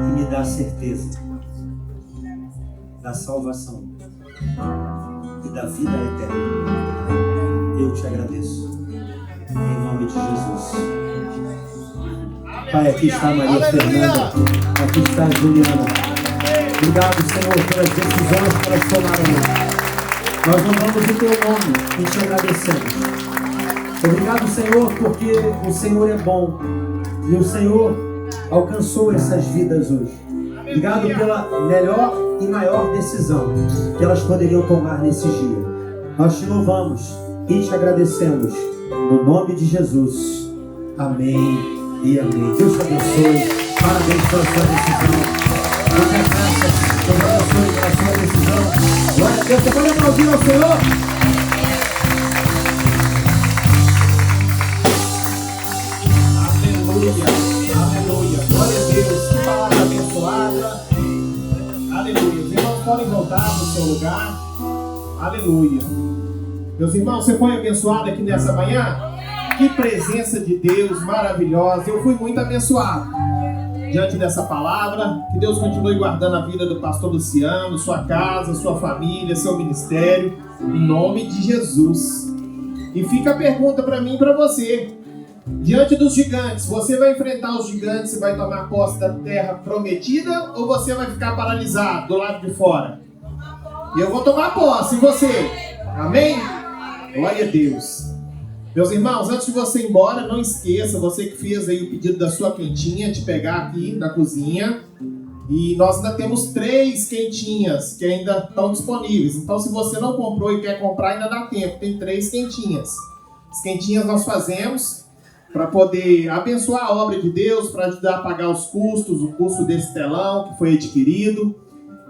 e me dá a certeza da salvação e da vida eterna. Eu te agradeço em nome de Jesus. Pai, aqui está Maria Fernanda, aqui está a Juliana. Obrigado, Senhor, pelas decisões que elas tomaram. Nós louvamos o teu nome e te agradecemos. Obrigado, Senhor, porque o Senhor é bom e o Senhor alcançou essas vidas hoje. Obrigado pela melhor e maior decisão que elas poderiam tomar nesse dia. Nós te louvamos e te agradecemos no nome de Jesus. Amém e amém. Deus te abençoe. Parabéns pela sua decisão. Muitas graças. Deus abençoe pela sua decisão. Glória a Deus. Você pode aplaudir ao Senhor? Aleluia, glória a Deus, que palavra abençoada. Aleluia, os irmãos podem voltar para o seu lugar. Aleluia. Meus irmãos, você foi abençoado aqui nessa manhã? Que presença de Deus maravilhosa. Eu fui muito abençoado diante dessa palavra. Que Deus continue guardando a vida do pastor Luciano, sua casa, sua família, seu ministério, em nome de Jesus. E fica a pergunta para mim e para você. Diante dos gigantes, você vai enfrentar os gigantes e vai tomar posse da terra prometida, ou você vai ficar paralisado do lado de fora? Eu vou tomar posse, e você? Amém? Glória a Deus. Meus irmãos, antes de você ir embora, não esqueça, você que fez aí o pedido da sua quentinha, de pegar aqui na cozinha. E nós ainda temos 3 quentinhas que ainda estão disponíveis. Então, se você não comprou e quer comprar, ainda dá tempo. Tem 3 quentinhas. As quentinhas nós fazemos para poder abençoar a obra de Deus, para ajudar a pagar os custos, o custo desse telão que foi adquirido.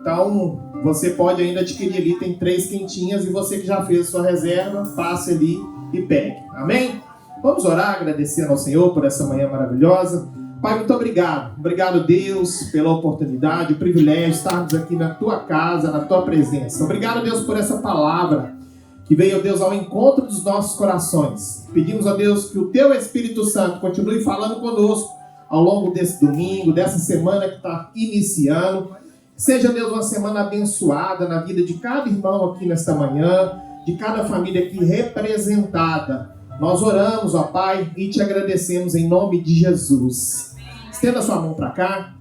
Então, você pode ainda adquirir ali, tem 3 quentinhas, e você que já fez a sua reserva, passe ali e pegue. Amém? Vamos orar, agradecendo ao Senhor por essa manhã maravilhosa. Pai, muito obrigado. Obrigado, Deus, pela oportunidade, o privilégio de estarmos aqui na Tua casa, na Tua presença. Obrigado, Deus, por essa palavra que veio, Deus, ao encontro dos nossos corações. Pedimos a Deus que o Teu Espírito Santo continue falando conosco ao longo desse domingo, dessa semana que está iniciando. Seja, Deus, uma semana abençoada na vida de cada irmão aqui nesta manhã, de cada família aqui representada. Nós oramos, ó Pai, e te agradecemos em nome de Jesus. Estenda sua mão para cá.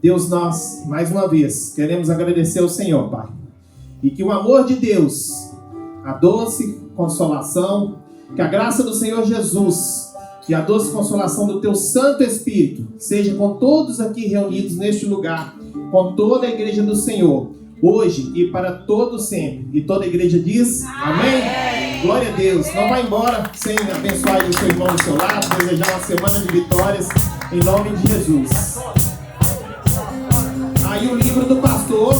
Deus, nós, mais uma vez, queremos agradecer ao Senhor, Pai. E que o amor de Deus, a doce consolação, que a graça do Senhor Jesus e a doce consolação do Teu Santo Espírito seja com todos aqui reunidos neste lugar, com toda a igreja do Senhor, hoje e para todo sempre. E toda a igreja diz amém. Glória a Deus. Não vai embora sem abençoar o seu irmão do seu lado, desejar uma semana de vitórias em nome de Jesus. Aí o livro do pastor